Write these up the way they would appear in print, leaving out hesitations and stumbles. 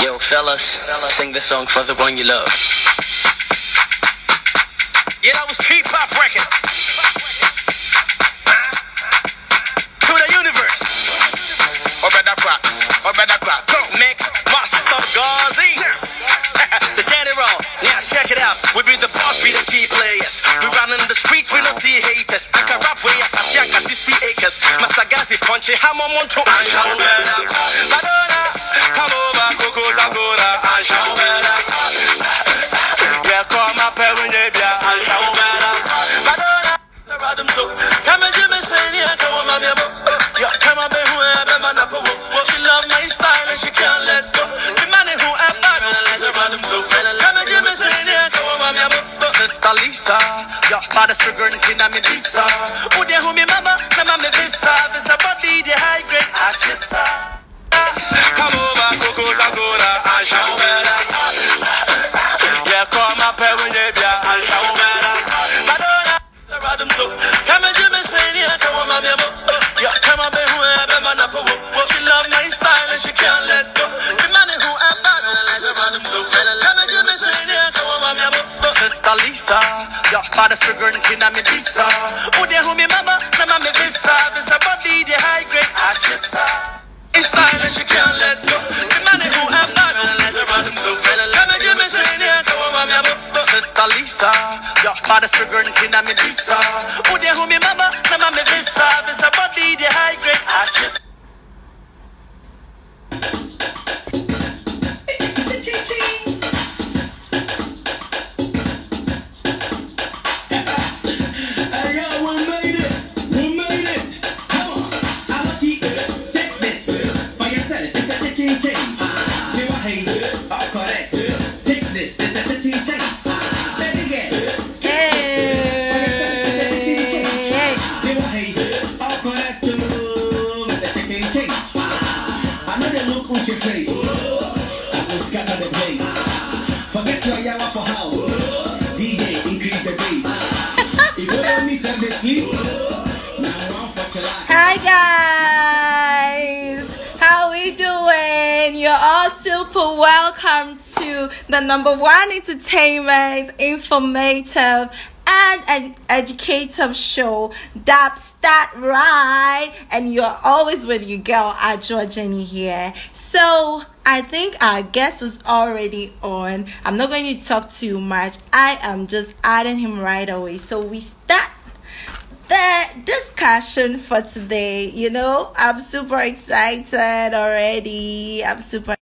Yo, fellas, sing the song for the one you love. Yeah, that was P-Pop record. To the universe. Obedakwa. Go. Mix, master, Gazi. The general. Yeah, check it out. We be the boss, be the key players. We run in the streets, we don't see haters. I can rap way as I see 60 acres. Master Gazi punchy, hammer monto. Madonna, come over, Coco Zagora. Yeah, call my parents, Madonna, come and Jimmy Sanya, come on, mamma. Yeah, come on, whoever, man, she love my style and she can't let go. The money who am bad, come and Jimmy Sanya, come on, mamma. Sister Lisa, your father's sugar and Tina Medisa. Would you hold me, mama? Mama, me visa. This a body, the high grade artist. Come over, Coco Zagora, and show better. Yeah, call my parents, and show better. Madonna, come and Jimmy Sanya, come on, mamma. Yeah, come on, whoever, man, she love my style and she can't let go. The money who am bad, come and Jimmy Sanya, come on, mamma. Sister Lisa, your father's sugar and Tina Medisa. Would you hold me, mama? Mama, me visa. This a body, the high grade artist. It's style and she can't let go. The money who am bad, come and Jimmy Sanya, come on, mama. Sister Lisa, your father's sugar and Tina Medisa. Would you hold me, mama? Mama, me visa. This a body, the high grade artist. Hi guys, how we doing? You're all super welcome to the #1 entertainment, informative and educative show. That's that right? And you're always with your girl Adwoa Genny here. So I think our guest is already on. I'm not going to talk too much. I am just adding him right away. So we start the discussion for today. You know, I'm super excited already. I'm super excited.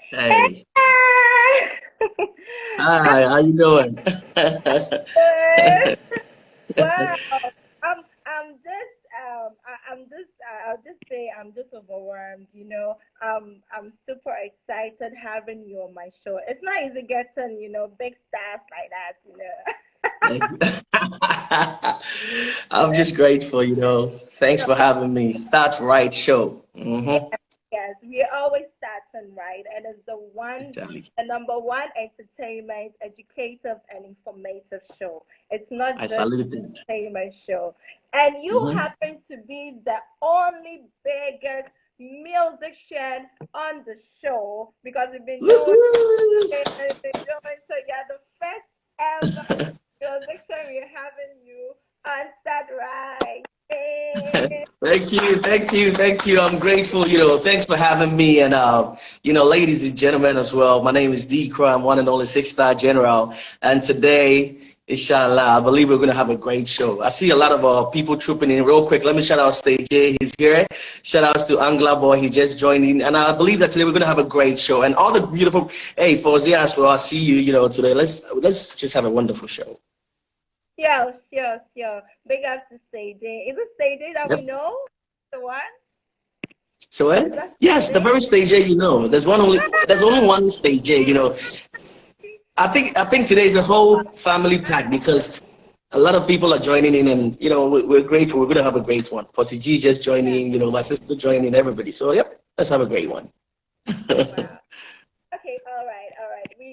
Hey. Hi, how you doing? Wow. I'll just say I'm just overwhelmed, you know. I'm super excited having you on my show. It's not easy getting, you know, big stars like that, you know. I'm just grateful, you know. Thanks for having me. Start Right Show. Yes, we always starting right, and it's the Exactly. #1 entertainment, educative, and informative show. It's not I just salute an it. entertainment show, and you Mhm. happen to be the only biggest musician on the show because we've been doing Woohoo! it, we've been doing so. You're the first ever musician we're having you on that right. Thank you. I'm grateful, you know. Thanks for having me. And, you know, ladies and gentlemen as well. My name is Cryme, one and only 6-star general. And today, inshallah, I believe we're going to have a great show. I see a lot of people trooping in real quick. Let me shout out Stage A. He's here. Shout outs to Angla Boy. He just joined in. And I believe that today we're going to have a great show. And all the beautiful, hey, Fozia as well. I see you, you know, today. Let's just have a wonderful show. Sure. Big ups to Stage A. Is it Stage A that we Yep. know? The one? So, Is that yes, the Stage very Stage A, you know. There's only one Stage A, you know. I think today is a whole family pack because a lot of people are joining in, and you know we're grateful. We're gonna have a great one. 40G just joining, you know, my sister joining, everybody. So yep, let's have a great one. Wow. Okay, all right.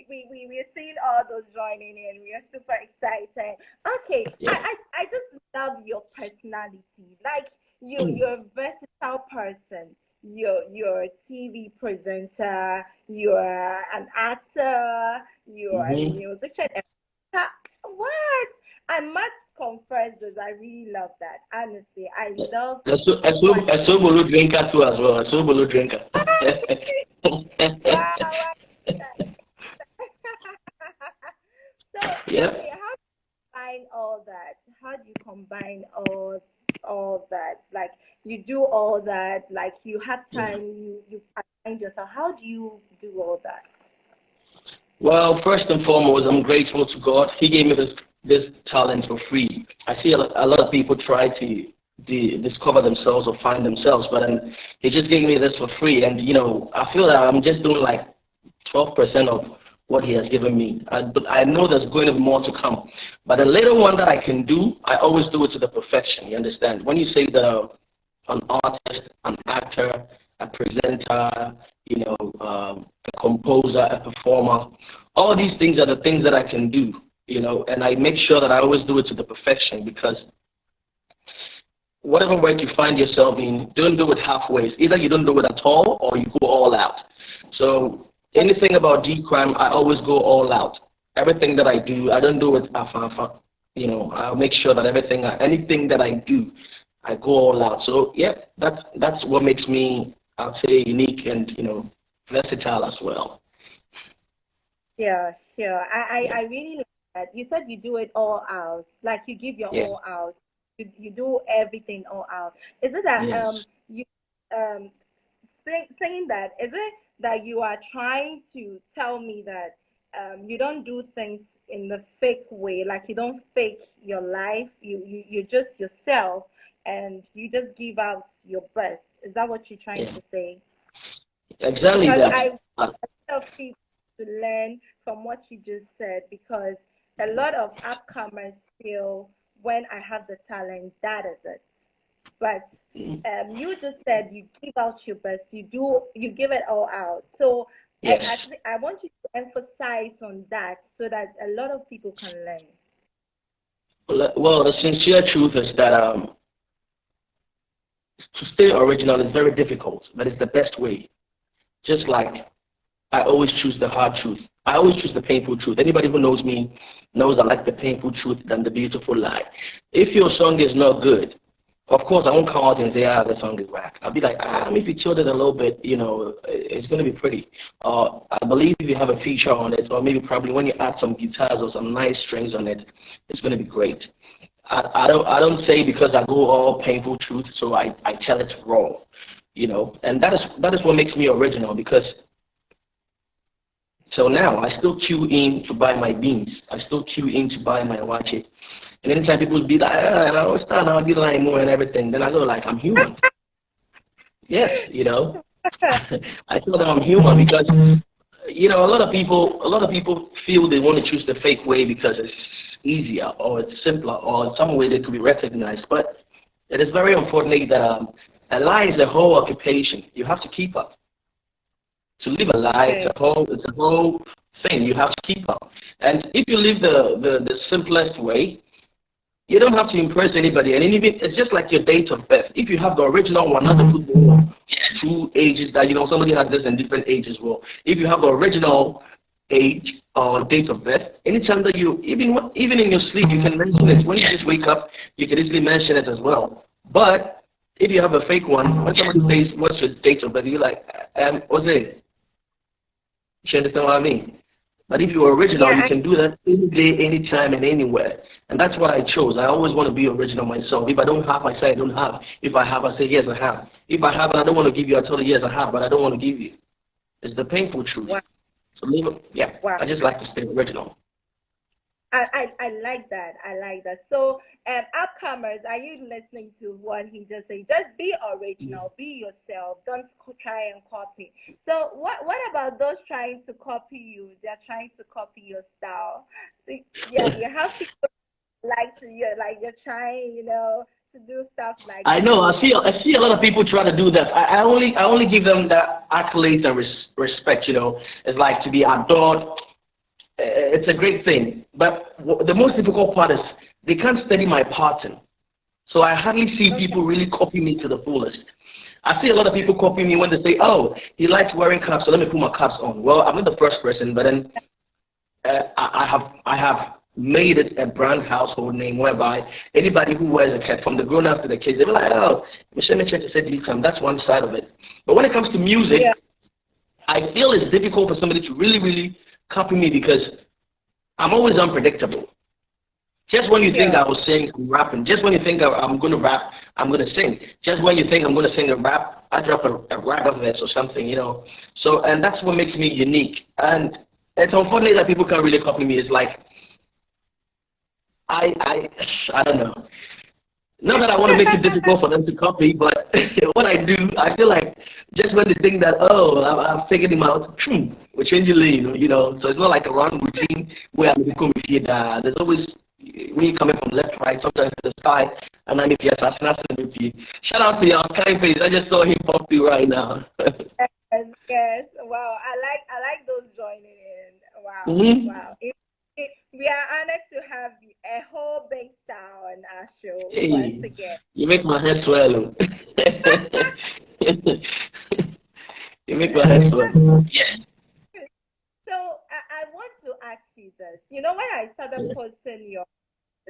We're all those joining in. We are super excited. Okay, Yeah. I just love your personality. Like you're a versatile person. You're a TV presenter. You're an actor. You're a musician. What? I must confess this. I really love that. Honestly, I love. A sobolo drinker too as well. A sobolo drinker. Wow. So, Yeah. okay, how do you combine all that? How do you combine all that? Like you do all that, like you have time, you find yourself. How do you do all that? Well, first and foremost, I'm grateful to God. He gave me this talent for free. I see a lot of people try to discover themselves or find themselves, but he just gave me this for free. And, you know, I feel that I'm just doing like 12% of what he has given me. I know there's going to be more to come. But the little one that I can do, I always do it to the perfection, you understand? When you say that an artist, an actor, a presenter, you know, a composer, a performer, all these things are the things that I can do, you know, and I make sure that I always do it to the perfection, because whatever work you find yourself in, don't do it halfway. Either you don't do it at all or you go all out. So anything about Cryme, I always go all out. Everything that I do, I don't do it half. You know, I'll make sure that anything that I do, I go all out. So yeah, that's what makes me, I'd say, unique and, you know, versatile as well. Yeah, sure. I really like that. You said you do it all out, like you give your all out. You do everything all out. Is it that you saying that? Is it that you are trying to tell me that you don't do things in the fake way, like you don't fake your life? You're just yourself, and you just give out your best. Is that what you're trying to say? Exactly. Because that. I tell people to learn from what you just said, because a lot of upcomers feel, when I have the talent, that is it. But you just said you give out your best. You give it all out. So Yes. I want you to emphasize on that so that a lot of people can learn. Well, the sincere truth is that to stay original is very difficult, but it's the best way. Just like I always choose the hard truth. I always choose the painful truth. Anybody who knows me knows I like the painful truth than the beautiful lie. If your song is not good, of course, I won't come out and say, the song is whack. I'll be like, if you chilled it a little bit, you know, it's going to be pretty. I believe if you have a feature on it, or maybe probably when you add some guitars or some nice strings on it, it's going to be great. I don't say because I go all painful truth, so I tell it raw, you know. And that is what makes me original, because so now I still queue in to buy my beans. I still queue in to buy my watch it. And anytime people would be like, I'll start now, be like more and everything, then I go like, I'm human. Yes, you know. I feel that I'm human because, you know, a lot of people feel they want to choose the fake way because it's easier or it's simpler or some way they could be recognized. But it is very important that a lie is a whole occupation. You have to keep up. To live a lie, it's a whole thing. You have to keep up. And if you live the simplest way, you don't have to impress anybody. And even, it's just like your date of birth. If you have the original one, not the football, 2 ages that, you know, somebody has this in different ages. Well, if you have the original age or date of birth, anytime that you, even in your sleep, you can mention it. When you just wake up, you can easily mention it as well. But if you have a fake one, when somebody says, what's your date of birth, you're like, what's it? You understand what I mean? But if you're original, you can do that any day, anytime, and anywhere. And that's what I chose. I always want to be original myself. If I don't have, I say I don't have. If I have, I say yes, I have. If I have and I don't want to give you, I tell you yes, I have, but I don't want to give you. It's the painful truth. Wow. So leave it. Yeah. Wow. I just like to stay original. I like that. I like that. So, upcomers, are you listening to what he just said? Just be original, be yourself. Don't try and copy. So, what about those trying to copy you? They're trying to copy your style. So, yeah, you have people you're trying, you know, to do stuff like that. I know. I see a lot of people try to do that. I only give them that accolades and respect. You know, it's like to be adored. it's a great thing. But the most difficult part is they can't study my pattern. So I hardly see people really copy me to the fullest. I see a lot of people copy me when they say, oh, he likes wearing caps, so let me put my caps on. Well, I'm not the first person, but then I have made it a brand household name whereby anybody who wears a cap, from the grown-ups to the kids, they're like, oh, Michelle said that's one side of it. But when it comes to music, I feel it's difficult for somebody to really, really copy me because I'm always unpredictable. Just when you think I will sing, I'm rapping. Just when you think I'm going to rap, I'm going to sing. Just when you think I'm going to sing a rap, I drop a rap verse or something, you know. So, and that's what makes me unique. And it's unfortunate that people can't really copy me. It's like, I don't know. Not that I want to make it difficult for them to copy, but what I do, I feel like just when they think that, oh, I've figured him out, we're changing lane, you know. So it's not like a run routine where I'm going to be there's always, when you're coming from left, right, sometimes to the side, and then if you're assassinating, shout out to your kind face. I just saw him pop through right now. Yes. Wow. I like those joining in. Wow. Wow. We are honored to have a whole big star on our show once again. You make my head swell. You make my head swell. Yeah. So I want to ask you this. You know, when I started posting your,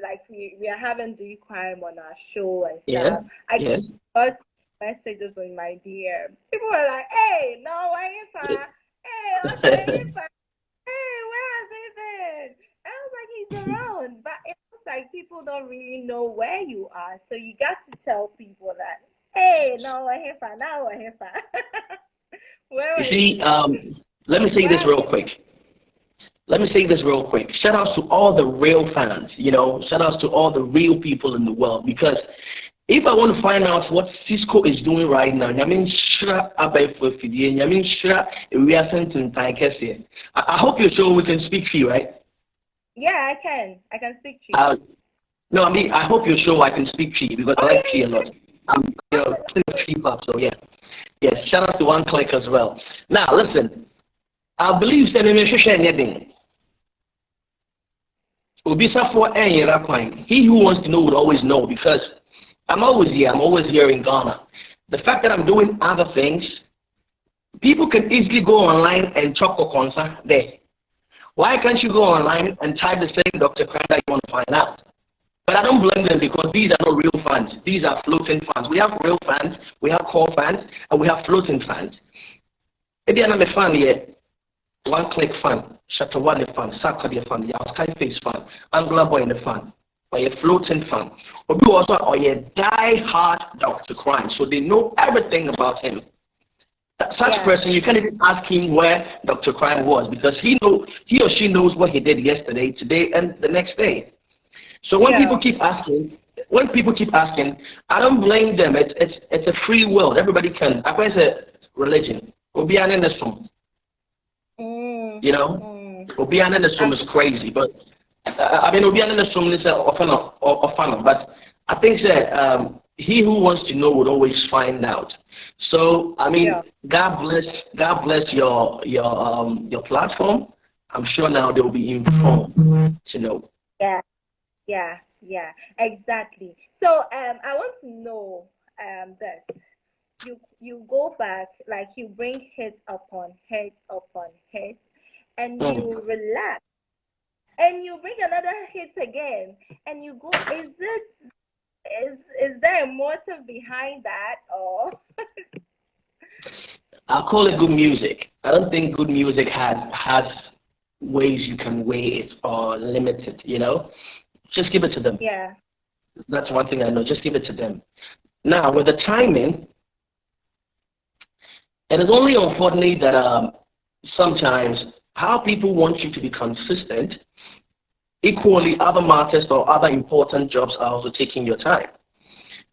like we are having the Cryme on our show and stuff, I got messages on my DM. People were like, hey, no, why you far? Hey, okay, you far? Hey, where has he been? I was like, he's around, but it looks like people don't really know where you are. So you got to tell people that, hey, no, we're here for now, we're here for. You see, let me say this real quick. Shout outs to all the real fans, you know, shout outs to all the real people in the world, because if I want to find out what Cisco is doing right now, I hope you're sure we can speak to you, right? Yeah, I can speak to you. No, I mean, I hope you're sure I can speak to you because I like tea a lot. I'm, you know, keep up, so yeah. Yes, shout out to One Click as well. Now, listen, I believe that he who wants to know would always know, because I'm always here in Ghana. The fact that I'm doing other things, people can easily go online and chop a concert there. Why can't you go online and type the same Dr. Cryme that you want to find out? But I don't blame them because these are not real fans. These are floating fans. We have real fans, we have core fans, and we have floating fans. If you're not a fan yet, One Click fan, Shatawale fan, Sarkodie fan, Skyface fan, Angler Boy in the fan, or a floating fan. Or you also are a die-hard Dr. Cryme, so they know everything about him. Such person, you can't even ask him where Dr. Cryme was, because he or she knows what he did yesterday, today, and the next day. So when people keep asking, I don't blame them. It's a free will. Everybody can. I guess a religion. Obian in the sum. You know, Obian in the sum is crazy, but I mean Obian in the sum is often, but I think that he who wants to know would always find out. So I mean, God bless your platform. I'm sure now they will be informed to know. Yeah, exactly. So I want to know this. You go back, like you bring hits upon hits, and you relax, and you bring another hit again, and you go. Is there a motive behind that, or? I'll call it good music. I don't think good music has ways you can weigh it or limit it, you know? Just give it to them. Yeah. That's one thing I know. Just give it to them. Now, with the timing, it is only unfortunate that sometimes how people want you to be consistent, equally other matters or other important jobs are also taking your time.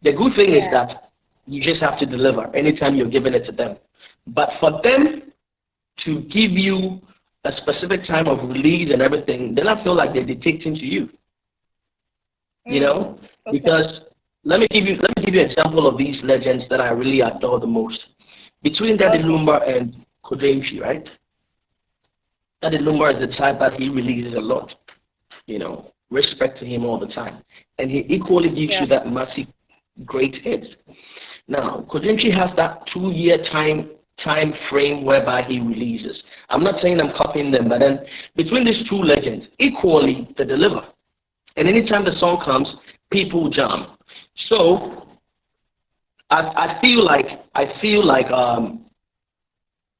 The good thing is that you just have to deliver anytime you're giving it to them. But for them to give you a specific time of release and everything, then I feel like they're dictating to you. You know? Okay. Because let me give you an example of these legends that I really adore the most. Between Daddy Lumba and Kodemfi, right? Daddy Lumba is the type that he releases a lot. Respect to him all the time. And he equally gives you that massive great hits. Now, Kodrimchi has that 2-year time frame whereby he releases. I'm not saying I'm copying them, but then between these two legends, equally they deliver. And anytime the song comes, people jump. So I feel like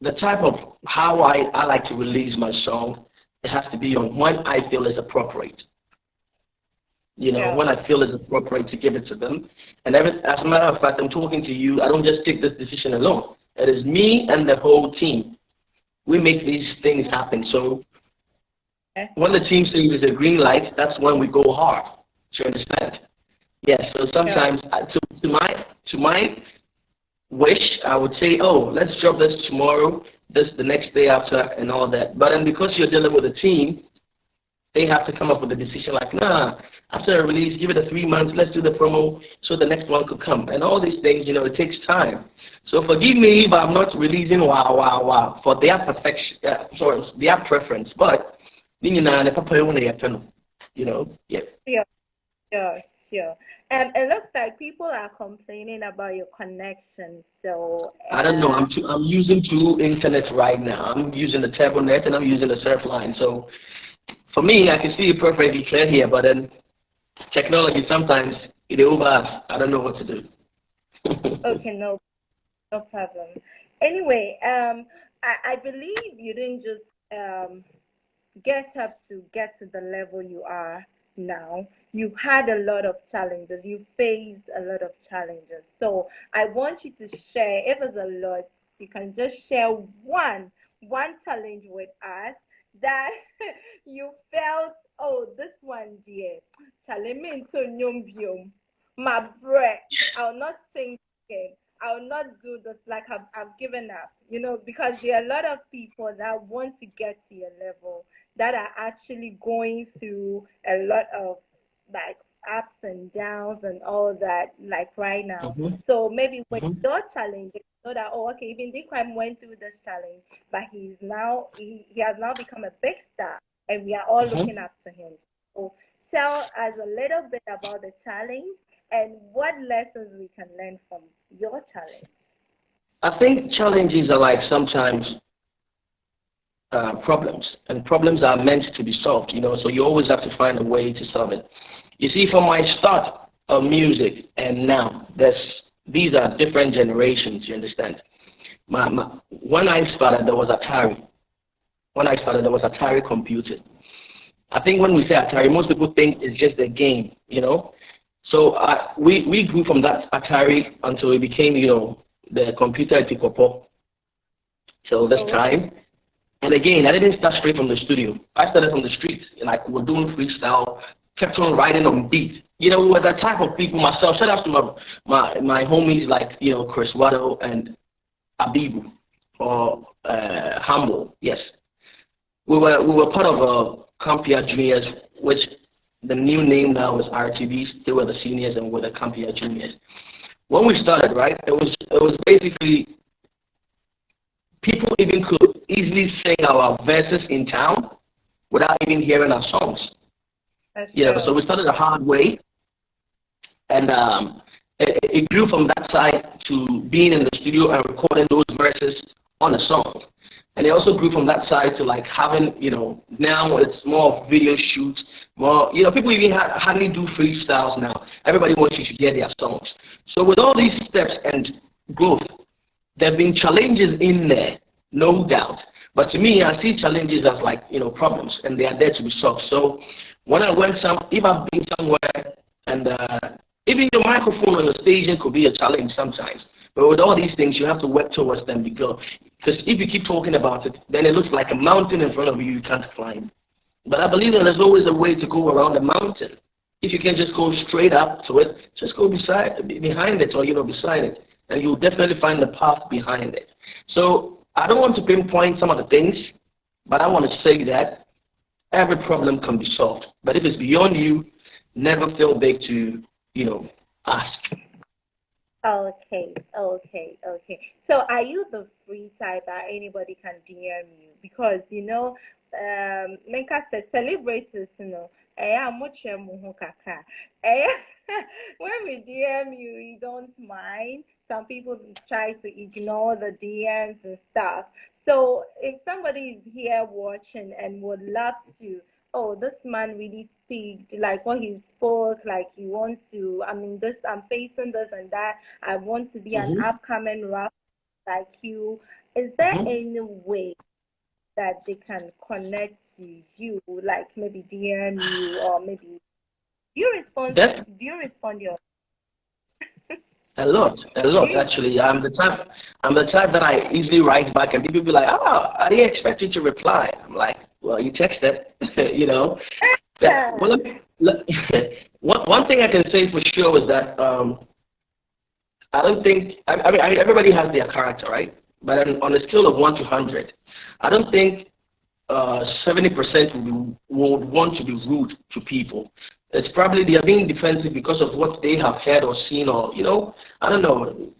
the type of how I like to release my song, it has to be on when I feel is appropriate. When I feel it's appropriate to give it to them. And as a matter of fact, I'm talking to you, I don't just take this decision alone. It is me and the whole team. We make these things happen. So when the team says it's a green light, that's when we go hard. Do you understand? Yes, so sometimes to my wish, I would say, oh, let's drop this tomorrow, this the next day after, and all that. But then because you're dealing with a team, they have to come up with a decision like, nah, after a release, give it a 3 months, let's do the promo so the next one could come. And all these things, it takes time. So forgive me if I'm not releasing wow for their perfection, their preference. But, yeah. Sure. It looks like people are complaining about your connection. So I don't know. I'm using 2 internets right now. I'm using the TableNet and I'm using the Surfline. So for me, I can see it perfectly clear here, but then technology sometimes it over. I don't know what to do. Okay, no problem. Anyway, I believe you didn't just get to the level you are now. You had a lot of challenges. You faced a lot of challenges. So I want you to share. If it's a lot, you can just share one challenge with us that you felt, oh, this one, dear, challenge my breath. I'll not sing again. I'll not do this. Like I've given up. Because there are a lot of people that want to get to your level that are actually going through a lot of like ups and downs and all that, like right now. So maybe with your challenge, know that, oh, okay, even Cryme went through this challenge, but he has now become a big star, and we are all looking up to him. So tell us a little bit about the challenge and what lessons we can learn from your challenge. I think challenges are like sometimes problems, and problems are meant to be solved, so you always have to find a way to solve it. You see, from my start of music and now, these are different generations, you understand? When I started, there was Atari. When I started, there was Atari computer. I think when we say Atari, most people think it's just a game, So we grew from that Atari until it became, the computer at Tikopo till this time. And again, I didn't start straight from the studio. I started from the streets. Like, we're doing freestyle, kept on writing on beat. We were that type of people myself. Shout out to my homies like, Chris Waddle and Abibu or Humble. Yes. We were part of Campia Juniors, which the new name now is RTBs. They were the seniors and we're the Campia Juniors. When we started, right, it was basically people even could easily sing our verses in town without even hearing our songs. So we started a hard way, and it grew from that side to being in the studio and recording those verses on a song. And it also grew from that side to like having, now it's more video shoots, more, people even hardly do freestyles now. Everybody wants you to hear their songs. So with all these steps and growth, there have been challenges in there, no doubt. But to me, I see challenges as like, problems, and they are there to be solved. So when I went if I've been somewhere, and even your microphone on the station could be a challenge sometimes. But with all these things, you have to work towards them because if you keep talking about it, then it looks like a mountain in front of you can't climb. But I believe that there's always a way to go around the mountain. If you can just go straight up to it, just go behind it or, beside it, and you'll definitely find the path behind it. So I don't want to pinpoint some of the things, but I want to say that every problem can be solved. But if it's beyond you, never feel big to, ask. Okay. So are you the free type that anybody can DM you? Because, make us celebrities, you know. Much kaka. When we DM you, you don't mind. Some people try to ignore the DMs and stuff. So if somebody is here watching and would love to, oh, this man really speaks like what he spoke, like he wants to. I mean, this I'm facing this and that. I want to be an upcoming rapper like you. Is there any way that they can connect to you, like maybe DM you or maybe you respond? Do you respond your? A lot actually. I'm the type that I easily write back, and people be like, "Oh, I didn't expect you to reply." I'm like, "Well, you texted, you know." Well, one thing I can say for sure is that I don't think I mean everybody has their character, right? But on a scale of 1 to 100, I don't think 70% would want to be rude to people. It's probably they are being defensive because of what they have heard or seen, or I don't know.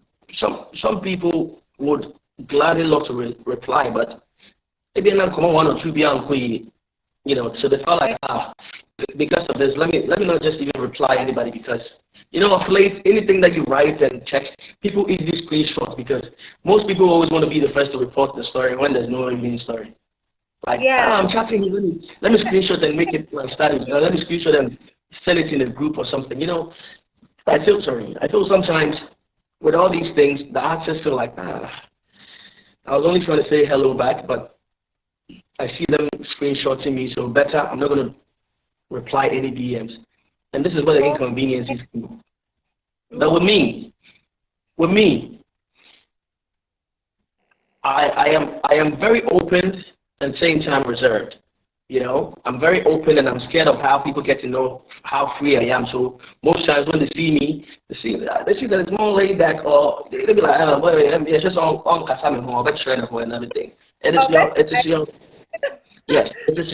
Some people would gladly love to reply, but maybe I'm come on 1 or 2 beyond, so they felt like because of this, let me not just even reply anybody because of late anything that you write and text, people easily screenshot because most people always want to be the first to report the story when there's no even story. Like, I'm chatting, let me screenshot and make it my status. Let me screenshot and send it in a group or something. I feel sorry. I feel sometimes with all these things, the artists feel like, I was only trying to say hello back, but I see them screenshotting me, so better I'm not going to reply any DMs. And this is where the inconvenience is. But with me, I am very open and same time reserved. I'm very open and I'm scared of how people get to know how free I am. So most times when they see me, they see that it's more laid back, or they'll be like, it's just on Kasame or and everything. And it is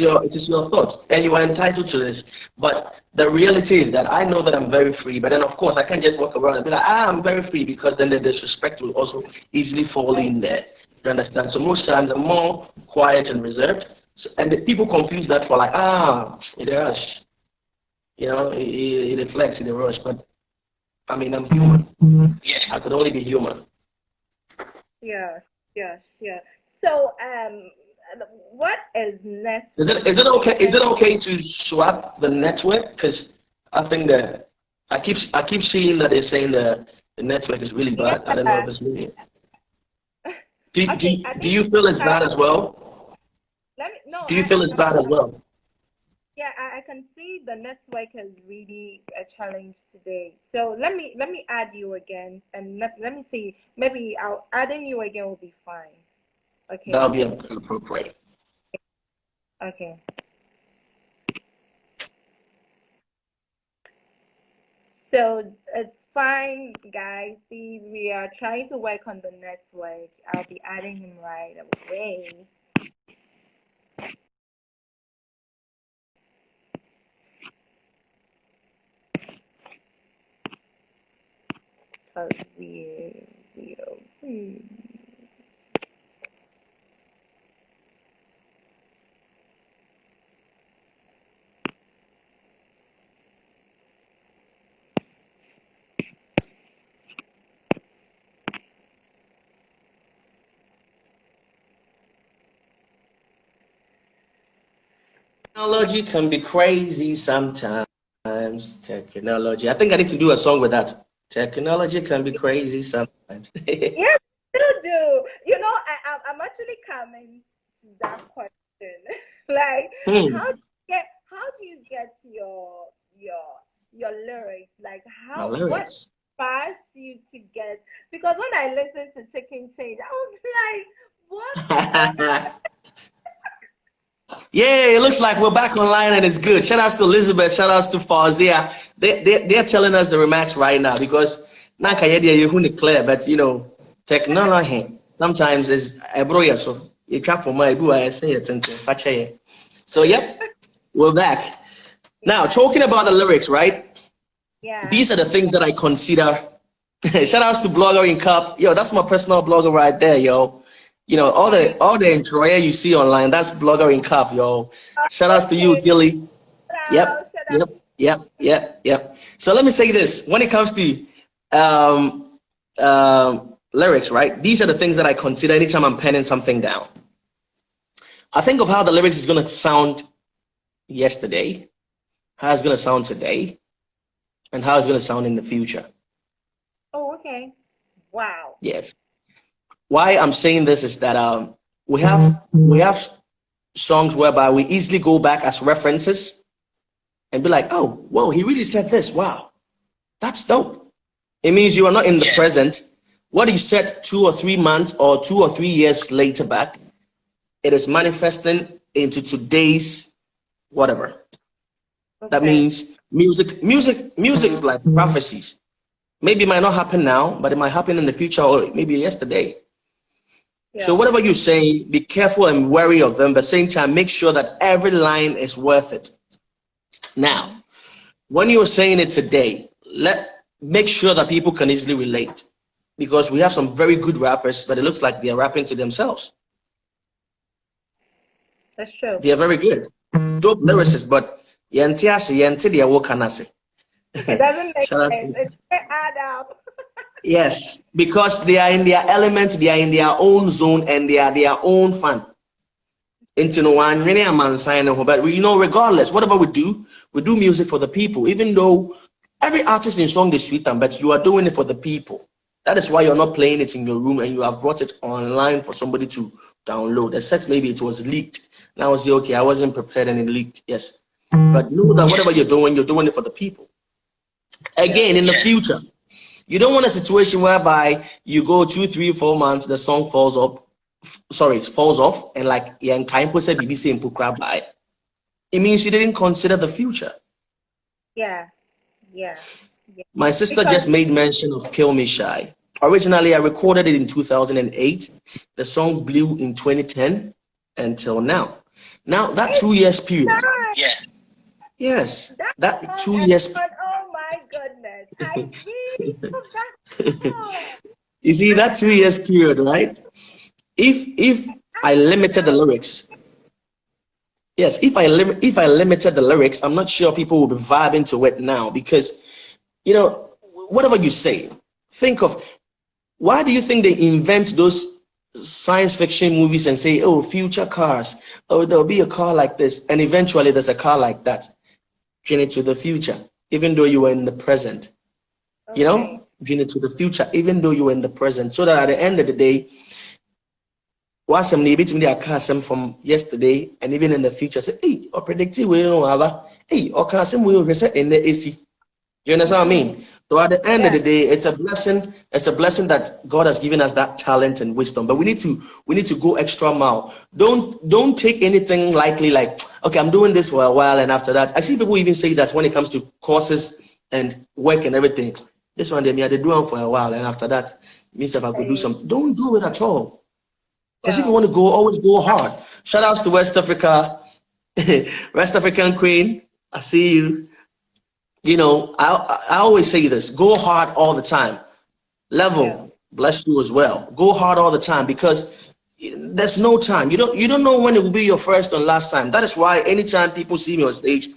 your thoughts, and you are entitled to this. But the reality is that I know that I'm very free. But then of course I can't just walk around and be like, I'm very free, because then the disrespect will also easily fall in there. You understand? So most times I'm more quiet and reserved. And the people confuse that for like, it rush. It reflects in the rush. But I mean, I'm human. I could only be human. Yeah. So, what is next? Is it okay? Is it okay to swap the network? Because I think that I keep seeing that they're saying the network is really bad. I don't know if it's me. Do you feel it's bad as well? Do you feel it's bad as well? Yeah, I can see the network is really a challenge today. So let me add you again, and let me see. Maybe adding you again will be fine. Okay. That'll be appropriate. Okay. So it's fine, guys. See, we are trying to work on the network. I'll be adding him right away. Technology can be crazy sometimes. Technology. I think I need to do a song with that. Technology can be crazy sometimes. Yes, you do. I'm actually coming to that question. Like, how do you get your lyrics? Like, what inspires you to get? Because when I listen to Taking Change, I was like, what? Yeah, it looks like we're back online and it's good. Shout outs to Elizabeth, shout outs to Fawzia. They're telling us the remarks right now, because you clear, but technology sometimes is a broya, so you trap for my boo, I say it. So yep, we're back. Now talking about the lyrics, right? Yeah. These are the things that I consider. Shout outs to Blogger in Cup. Yo, that's my personal blogger right there, yo. all the enjoyer you see online, that's blogger in cup, yo. Shout outs to you, Okay. Gilly. Yep, Shut yep, up. yep, yep, yep. So let me say this: when it comes to um, lyrics, right? These are the things that I consider anytime I'm penning something down. I think of how the lyrics is gonna sound yesterday, how it's gonna sound today, and how it's gonna sound in the future. Oh, okay. Wow. Yes. Why I'm saying this is that we have songs whereby we easily go back as references and be like, oh, whoa, he really said this. Wow, that's dope. It means you are not in the present. What you said 2 or 3 months or 2 or 3 years later back, it is manifesting into today's whatever. That Okay. means music is like prophecies. Maybe it might not happen now, but it might happen in the future or maybe yesterday. So Yeah. whatever you say, be careful and wary of them, but at the same time, make sure that every line is worth it. Now, when you're saying it today, make sure that people can easily relate. Because we have some very good rappers, but it looks like they are rapping to themselves. That's true. They are very good. Dope lyricists, but they are working. It doesn't make Shout out sense. to It doesn't add up. yes, because they are in their element, they are in their own zone, and they are their own fan. Into no one really a man sign but regardless, whatever we do music for the people, even though every artist in song is sweet, but you are doing it for the people. That is why you're not playing it in your room and you have brought it online for somebody to download. Except maybe it was leaked. Now I say, okay, I wasn't prepared and it leaked. Yes. But know that whatever you're doing it for the people. Again, in the future, you don't want a situation whereby you go 2, 3, 4 months, the song falls off, and like said BBC and crab by. It means you didn't consider the future. Yeah. Yeah. Yeah. My sister Because just made mention of Kill Me Shy. Originally, I recorded it in 2008. The song blew in 2010 until now. Now, that 2 years period. that, Yes, that that song, 2 years. everyone, oh my goodness. I really forgot that song. You see, that 2 years period, right? If I limited the lyrics, yes, if I limited the lyrics, I'm not sure people will be vibing to it now because whatever you say, think of why do you think they invent those science fiction movies and say, oh, future cars, oh, there'll be a car like this, and eventually there's a car like that, journey to the future, even though you were in the present, Okay. journey to the future, even though you were in the present, so that at the end of the day, what's some bit me a from yesterday and even in the future say, hey, or predictive we don't have hey, or can some we reset in the AC. You understand what I mean? So at the end of Yeah. the day, it's a blessing. It's a blessing that God has given us that talent and wisdom. But we need to go extra mile. Don't take anything lightly. Like, okay, I'm doing this for a while, and after that, I see people even say that when it comes to courses and work and everything. This one they do them for a while, and after that, means if I could do some. Don't do it at all. Because if you want to go, always go hard. Shout outs to West Africa, West African Queen. I see you. I always say this: go hard all the time. Level, bless you as well. Go hard all the time because there's no time. You don't know when it will be your first and last time. That is why anytime people see me on stage,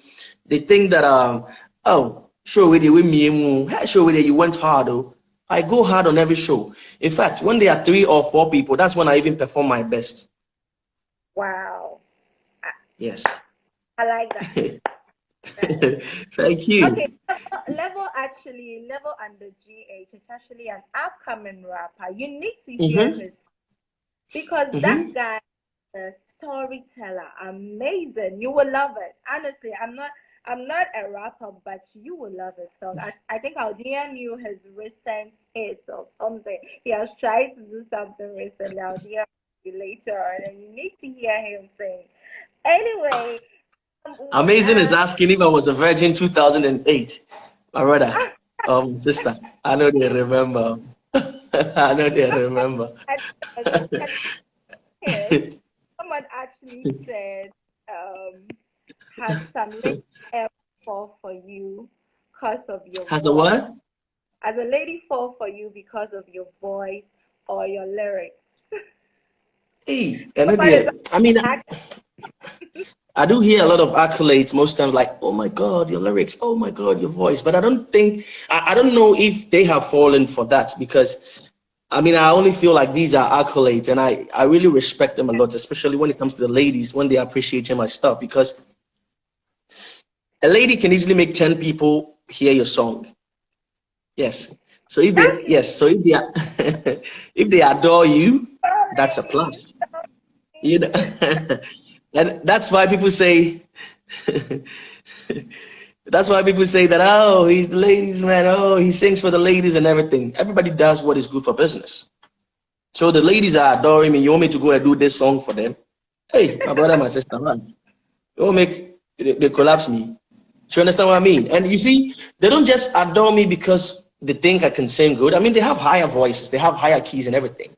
they think that oh, show with me, show with you went hard. Oh, I go hard on every show. In fact, when there are 3 or 4 people, that's when I even perform my best. Wow. Yes. I like that. Thank you. Okay, level under GH is actually an upcoming rapper. You need to hear his because that guy is a storyteller. Amazing. You will love it. Honestly, I'm not a rapper, but you will love his song. I think I'll DM you his recent hits or something. He has tried to do something recently. I'll DM you later on, and you need to hear him sing. Anyway. Amazing is asking if I was a virgin 2008. My brother, sister, I know they remember. I know they remember. Someone actually said, has some lady ever fall for you because of your Has voice? a what? Has a lady fall for you because of your voice or your lyrics? Hey, and I mean, I do hear a lot of accolades most times, like, oh my God, your lyrics, oh my God, your voice. But I don't think, I don't know if they have fallen for that because, I mean, I only feel like these are accolades and I really respect them a lot, especially when it comes to the ladies, when they appreciate my stuff, because a lady can easily make 10 people hear your song. Yes. So if they, yes, so if they, if they adore you, that's a plus. You know, and that's why people say, that's why people say that, oh, he's the ladies' man. Oh, he sings for the ladies and everything. Everybody does what is good for business. So the ladies are adoring me. You want me to go and do this song for them? Hey, my brother, my sister, man. You won't make, they collapse me. Do you understand what I mean? And you see, they don't just adore me because they think I can sing good. I mean, they have higher voices. They have higher keys and everything.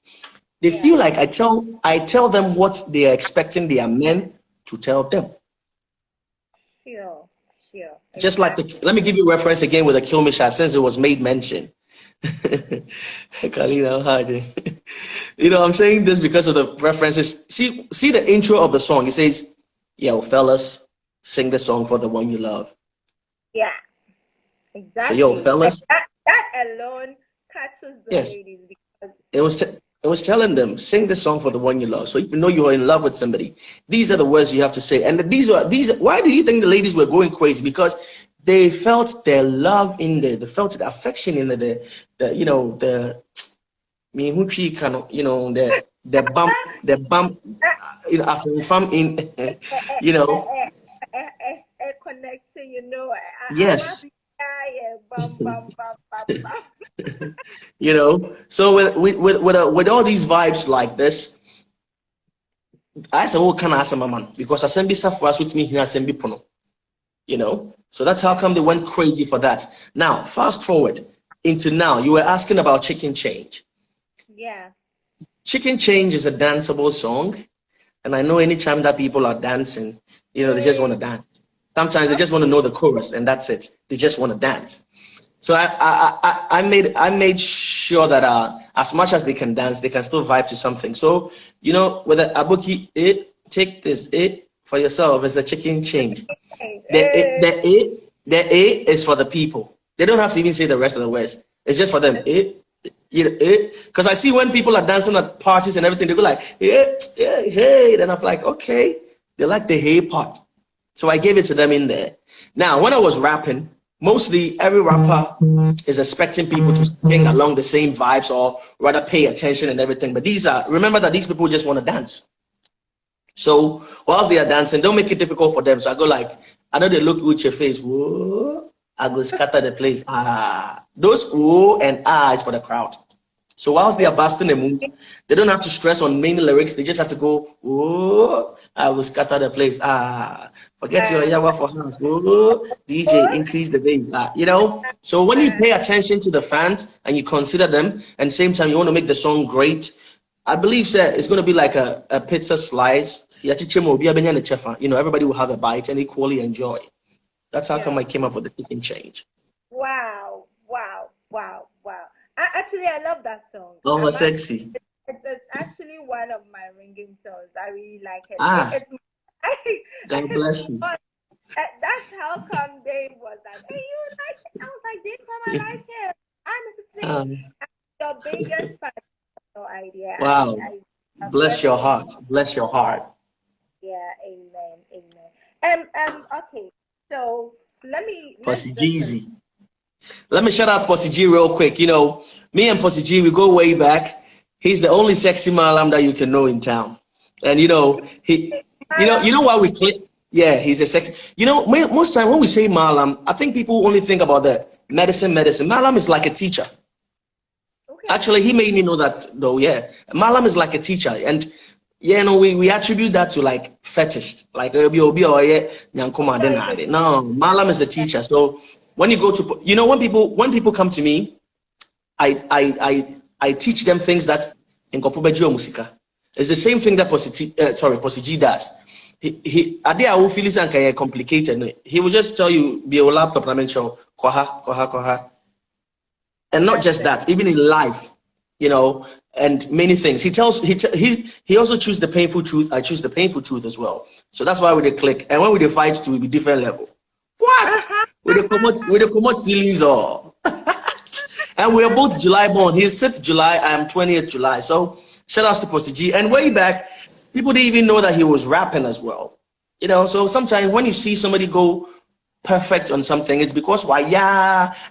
They feel like I tell them what they are expecting their men to tell them. Sure. Just like let me give you a reference again with a Kill Me shot since it was made mention. Kalina Hardy. You know, I'm saying this because of the references. See the intro of the song. It says, yo, fellas, sing the song for the one you love. Yeah. Exactly. So yo, fellas. That alone catches the ladies because it was telling them, sing the song for the one you love. So if you know you're in love with somebody, these are the words you have to say. And these why do you think the ladies were going crazy? Because they felt their love in there, they felt the affection in there, the bump, you know, after fam in, you know. Connecting, you know. Yes. You know, so with all these vibes like this, I said, "What can I say, my man?" Because I send this for us with me here, I send pono. You know, so that's how come they went crazy for that. Now, fast forward into now, you were asking about Chicken Change. Yeah. Chicken Change is a danceable song, and I know anytime that people are dancing, you know, they just want to dance. Sometimes they just want to know the chorus, and that's it. They just want to dance. So I made sure that as much as they can dance, they can still vibe to something. So, you know, whether Abuki, take this, for yourself is a Chicken Change. The A is for the people. They don't have to even say the rest of the words. It's just for them. Because I see when people are dancing at parties and everything, they go like, hey. Then I'm like, okay. They like the hey part. So I gave it to them in there. Now, when I was rapping, mostly every rapper is expecting people to sing along the same vibes or rather pay attention and everything. But remember that these people just want to dance. So whilst they are dancing, don't make it difficult for them. So I go like, I know they look with your face. Whoa, I go scatter the place. Those whoa and is for the crowd. So whilst they are busting the move, they don't have to stress on main lyrics. They just have to go, whoa, I will scatter the place. Forget your yawa for hands. Whoa, DJ, increase the bass. You know? So when you pay attention to the fans and you consider them, and same time you want to make the song great, I believe it's going to be like a pizza slice. You know, everybody will have a bite and equally enjoy. That's how come I came up with the Chicken Change. Wow. Actually, I love that song. Oh, sexy. It's actually one of my ringing songs. I really like it. God bless you. That's how come Dave was like, hey, you like it? I was like, Dave, come, I like it. I'm your biggest fan. No idea. Wow. Bless your heart. Bless your heart. Yeah, amen. Okay, so Pussy Jeezy. Let me shout out Pussy G real quick. You know, me and Pussy G, we go way back. He's the only sexy Malam that you can know in town. And you know, you know why we click? Yeah, he's a sexy. You know, most time when we say Malam, I think people only think about the medicine. Malam is like a teacher. Okay. Actually, he made me know that though. Yeah, Malam is like a teacher, and yeah, no, we attribute that to like fetish, like no, Malam is a teacher. So when you go to, you know, when people come to me, I teach them things that in Kofubeji Musika. It's the same thing that Pussy G does. He complicated. He will just tell you be a laptop and show koha. And not just that, even in life, you know, and many things. He also choose the painful truth. I choose the painful truth as well. So that's why we dey click. And when we dey fight to it be different level. What? We dey promote feelings or and we are both July born. He's 6th July, I am 20th July. So shout outs to Posty G. And way back, people didn't even know that he was rapping as well. You know, so sometimes when you see somebody go perfect on something, it's because why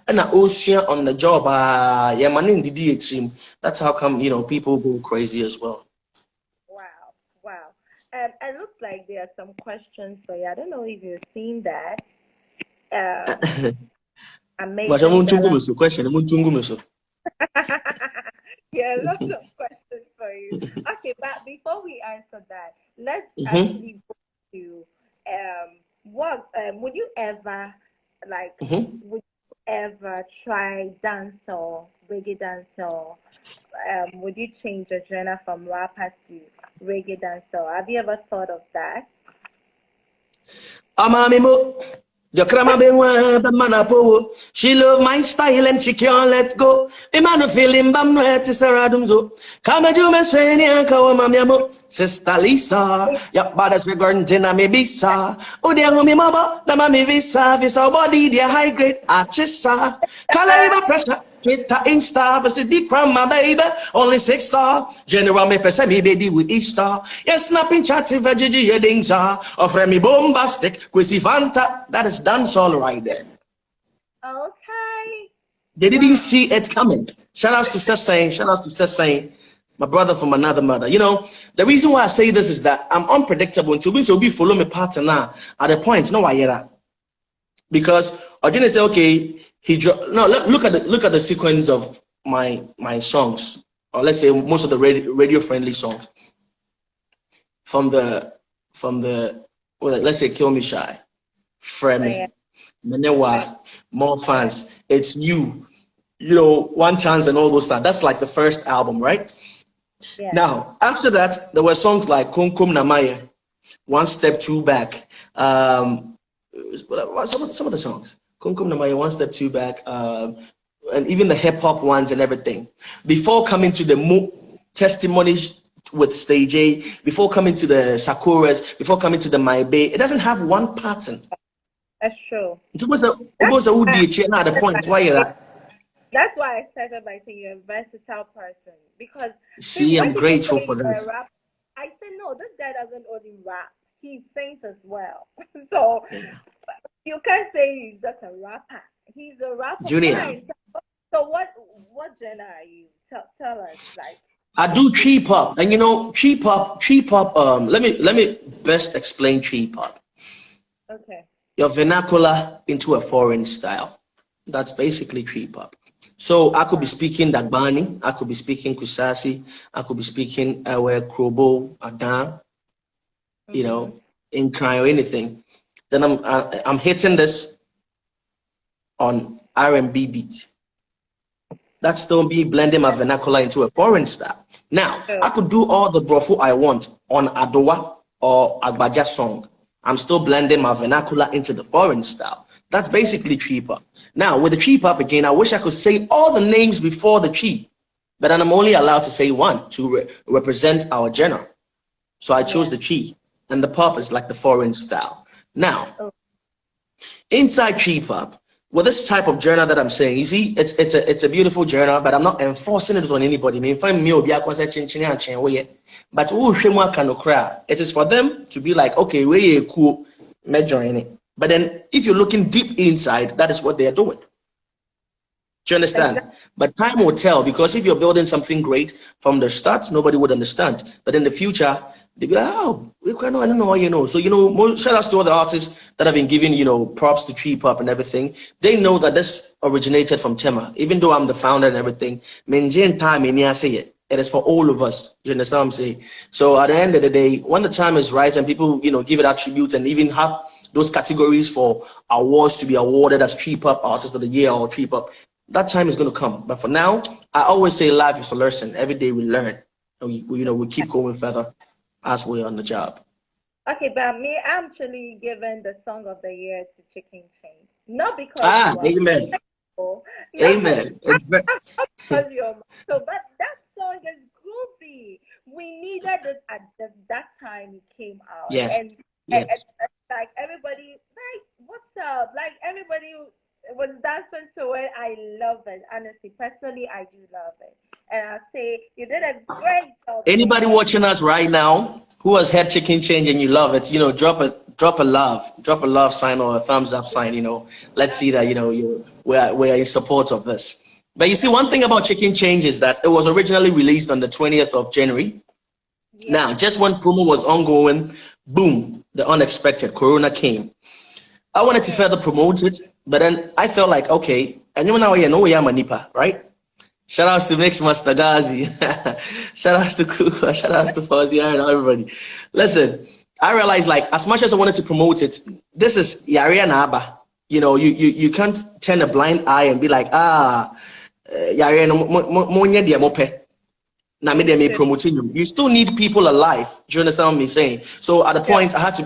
and an ocean on the job, yeah, man in the DH. That's how come, you know, people go crazy as well. Wow, wow. It looks like there are some questions for you. I don't know if you've seen that. But I'm Amazing. going to question. I'm going to Yeah, lots of questions for you. Okay, but before we answer that, let's Mm-hmm. actually go to what would you ever like? Mm-hmm. Would you ever try dancehall, reggae dancehall? Would you change your genre from rapper to reggae dancehall? Have you ever thought of that? Amamimo, the crama benwa, the manapo. She love my style and she can't let go. The man feeling bam no het is radumzo. Come do me say ni anka wa mamiamo. Sister Lisa, ya badas we garden dinner me bisa. O dia humi mama, na mami visa body dia high grade archisa. Kala pressure. Twitter, Insta, but the Cryme, my baby, only 6-star. General me pese me baby with Easter. Yes, snapping chatty veggie headings are. Offer me bombastic, quizzy fanta. That is dance all right there. Okay. They didn't see it coming. Shout outs to Sessain, my brother from another mother. You know, the reason why I say this is that I'm unpredictable until we so be follow me partner at the point. No, why hear that? Because I didn't say, okay, look at the sequence of my songs, or let's say most of the radio friendly songs from the well, let's say Kill Me Shy, Fremi, Menewa, More Fans, It's You, you know, One Chance and all those stuff. That's like the first album, right? Yeah. Now after that there were songs like Kum Kum Namaya, One Step Two Back, some of the songs. Kum Kum Namaya, One Step Two Back, and even the hip hop ones and everything. Before coming to the testimonies with Stage A, before coming to the Sakuras, before coming to the My Bay, it doesn't have one pattern. That's true. It was at the point why that. That's why I started by saying you're a versatile person. Because See, when I'm people grateful say for you're a that. rapper, I said no, this guy doesn't only rap, he sings as well. So you can't say he's just a rapper. He's a rapper. Junior. Fine. So what genre are you? Tell us, like. I do tree pop, and you know, tree pop. Let me best explain tree pop. Okay. Your vernacular into a foreign style. That's basically tree pop. So I could be speaking Dagbani, I could be speaking Kusasi, I could be speaking Ewe, Krobo, Adan, you know, in Cryme or anything. Then I'm hitting this on R&B beat. That's still me blending my vernacular into a foreign style. Now, I could do all the brofo I want on Adwoa or Agbaja song. I'm still blending my vernacular into the foreign style. That's basically tree pop. Now, with the tree pop again, I wish I could say all the names before the tree, but then I'm only allowed to say one to represent our genre. So I chose the tree, and the pop is like the foreign style. Now, inside tree pop, with this type of genre that I'm saying, you see, it's a beautiful genre, but I'm not enforcing it on anybody. I mean, find me but it is for them to be like, okay, we're cool, me join it. But then if you're looking deep inside, that is what they are doing. Do you understand? But time will tell, because if you're building something great from the start, nobody would understand. But in the future, they'll be like, oh, I don't know, you know. So, you know, shout outs to all the artists that have been giving, you know, props to tree pop and everything. They know that this originated from Tema. Even though I'm the founder and everything, it is for all of us. You understand what I'm saying? So at the end of the day, when the time is right and people, you know, give it attributes and even have those categories for awards to be awarded as tree pop artist of the year or tree pop, that time is going to come. But for now, I always say life is a lesson. Every day we learn. And we keep going further as we're on the job. Okay, but me, I'm actually giving the song of the year to Chicken Chain. Not because amen. Yeah. Amen. It's very, Was your mom. So, but that song is groovy. We needed it at that time it came out, yes, and yes. like everybody, like what's up? Like everybody was dancing to it. I love it. Honestly, personally, I do love it, and I say you did a great job, Anybody Taylor. watching us right now who has had chicken change and you love it, drop a love sign or a thumbs up sign. Let's see that we're in support of this. But you see, one thing about chicken change is that it was originally released on the 20th of January. Now, Yeah. just when promo was ongoing, boom, the unexpected Corona came. I wanted to further promote it, but then I felt like, okay, and you know, you know, I'm a nipa, right? Shout outs to Mix Master Gazi. Shout outs to Kuka. Shout outs to Fuzzy and everybody. Listen, I realized like as much as I wanted to promote it, this is Yari Naba. You can't turn a blind eye and be like, Yari no monya dia mope. Na me dem promoting you. You still need people alive. Do you understand what I'm saying? So at the point I had to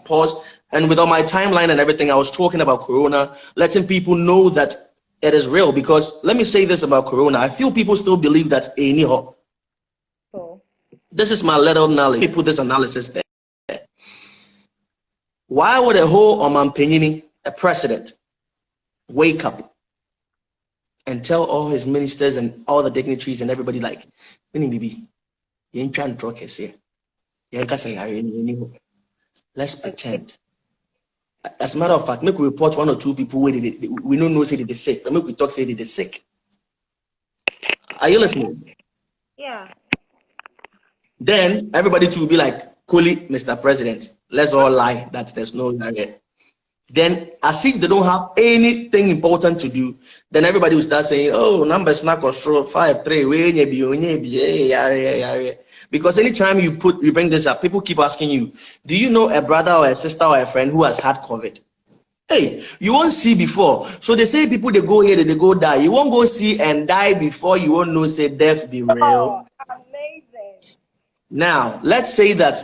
pause, and with all my timeline and everything, I was talking about Corona, letting people know that it is real. Because let me say this about Corona. I feel people still believe that anyhow. So, This is my little knowledge. Let me put this analysis there. Why would a whole Oman a president, wake up and tell all his ministers and all the dignitaries and everybody like, let's pretend. As a matter of fact, make we report one or two people where we don't know say they're sick, but make we talk say they're sick. Are you listening? yeah. Then everybody to be like, "Coolly, Mr. President, let's all lie that there's no target." Then, as if they don't have anything important to do, then everybody will start saying, "Oh, numbers not control 5-3, because anytime you bring this up, people keep asking you, "Do you know a brother or a sister or a friend who has had COVID?" Hey, you won't see before. So they say people they go here, they go die. You won't go see and die before you won't know say death be Oh, real. amazing. Now, let's say that,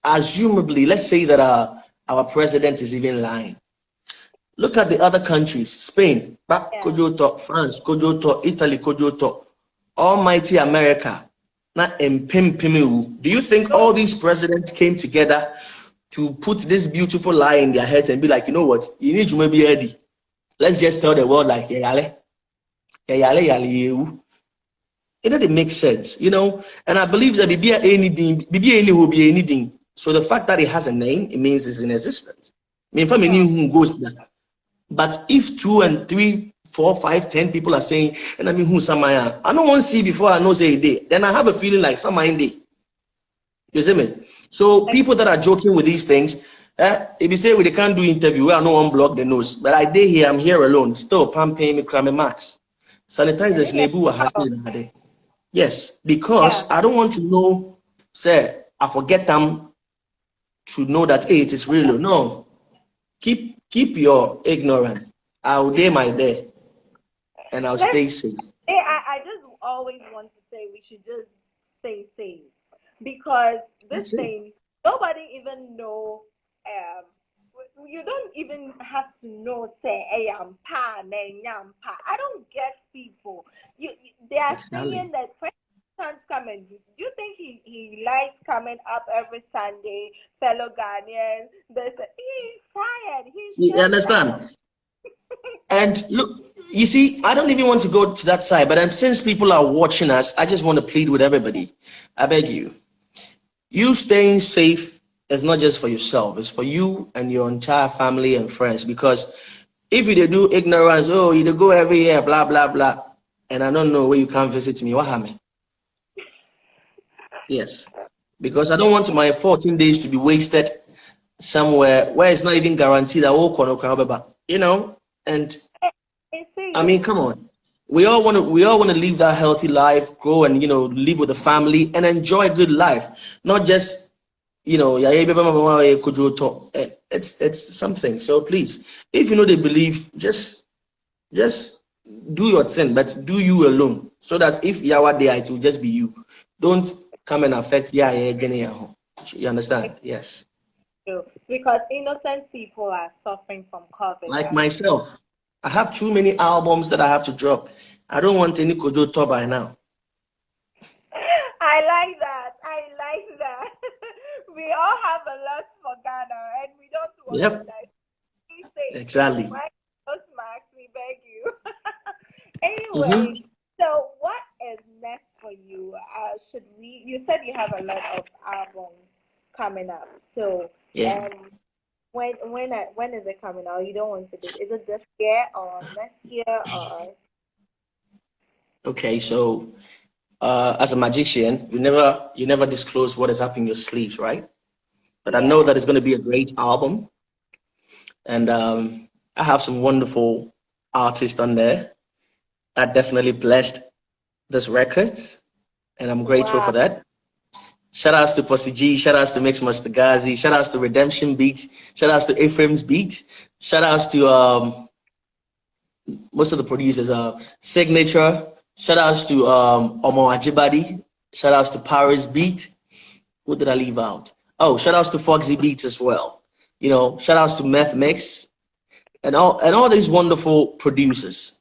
assumably, let's say that our president is even lying. Look at the other countries: Spain, Kojoto, France, Kojoto, Italy, Kojoto, almighty America. Do you think all these presidents came together to put this beautiful lie in their heads and be like, you know what, you need to maybe ready. Let's just tell the world like, it doesn't make sense, and I believe that BBA will be anything. So the fact that it has a name, it means it's in existence. I mean, family who goes there. But if 2 and 3, 4, 5, 10 people are saying, and I mean, who Samaya, I don't want to see before I know say day, then I have a feeling like Samaya day. You see me? So people that are joking with these things, if you say they can't do interview, I no one block the nose. But I did here, I'm here alone. Still, Pam paying me Cryme max. Sanitizers nebu has been. Yes, because I don't want to know, say, I forget them to know that hey, it is real. No. Keep your ignorance. I'll day my day and I'll stay safe. I just always want to say we should just stay safe because this thing nobody even know. You don't even have to know say hey I'm pa pa. I don't get people. They are saying that President coming. Do you think he likes coming up every Sunday, fellow Ghanaians? They say he's tired. You understand? And look, you see, I don't even want to go to that side, but since people are watching us, I just want to plead with everybody. I beg you, staying safe is not just for yourself, it's for you and your entire family and friends. Because if you do ignorance, oh, you go every year, blah, blah, blah, and I don't know where you can't visit me, what happened? Yes, because I don't want my 14 days to be wasted somewhere where it's not even guaranteed that all and I mean, come on. We all want to live that healthy life, grow and live with a family and enjoy a good life, not just it's something. So please, if they believe, just do your thing, but do you alone, so that if Yawa there, it will just be you. Don't come and affect Genny. You understand? Yes. Because innocent people are suffering from COVID. Like myself. I have too many albums that I have to drop. I don't want any Kojo tour by now. I like that. I like that. We all have a lot for Ghana, and we don't want Yep, that. Please say, exactly. why those marks? We beg you. Anyway, Mm-hmm. so what is next for you? Should we? You said you have a lot of albums coming up. So, Yeah. when is it coming out? You don't want to do. Is it this year or next year or? Okay, so as a magician, you never disclose what is up in your sleeves, right? But I know Yeah. that it's going to be a great album, and I have some wonderful artists on there that definitely blessed this record, and I'm grateful for Wow. that. Shout outs to Posse G, shout outs to Mix Mustagazi, shout outs to Redemption Beat, shout outs to Ephraim's Beat, shout outs to most of the producers, Signature, shout outs to Omo Ajibadi, shout outs to Paris Beat. Who did I leave out? Oh, shout outs to Foxy Beats as well. You know, shout outs to Meth Mix and all these wonderful producers.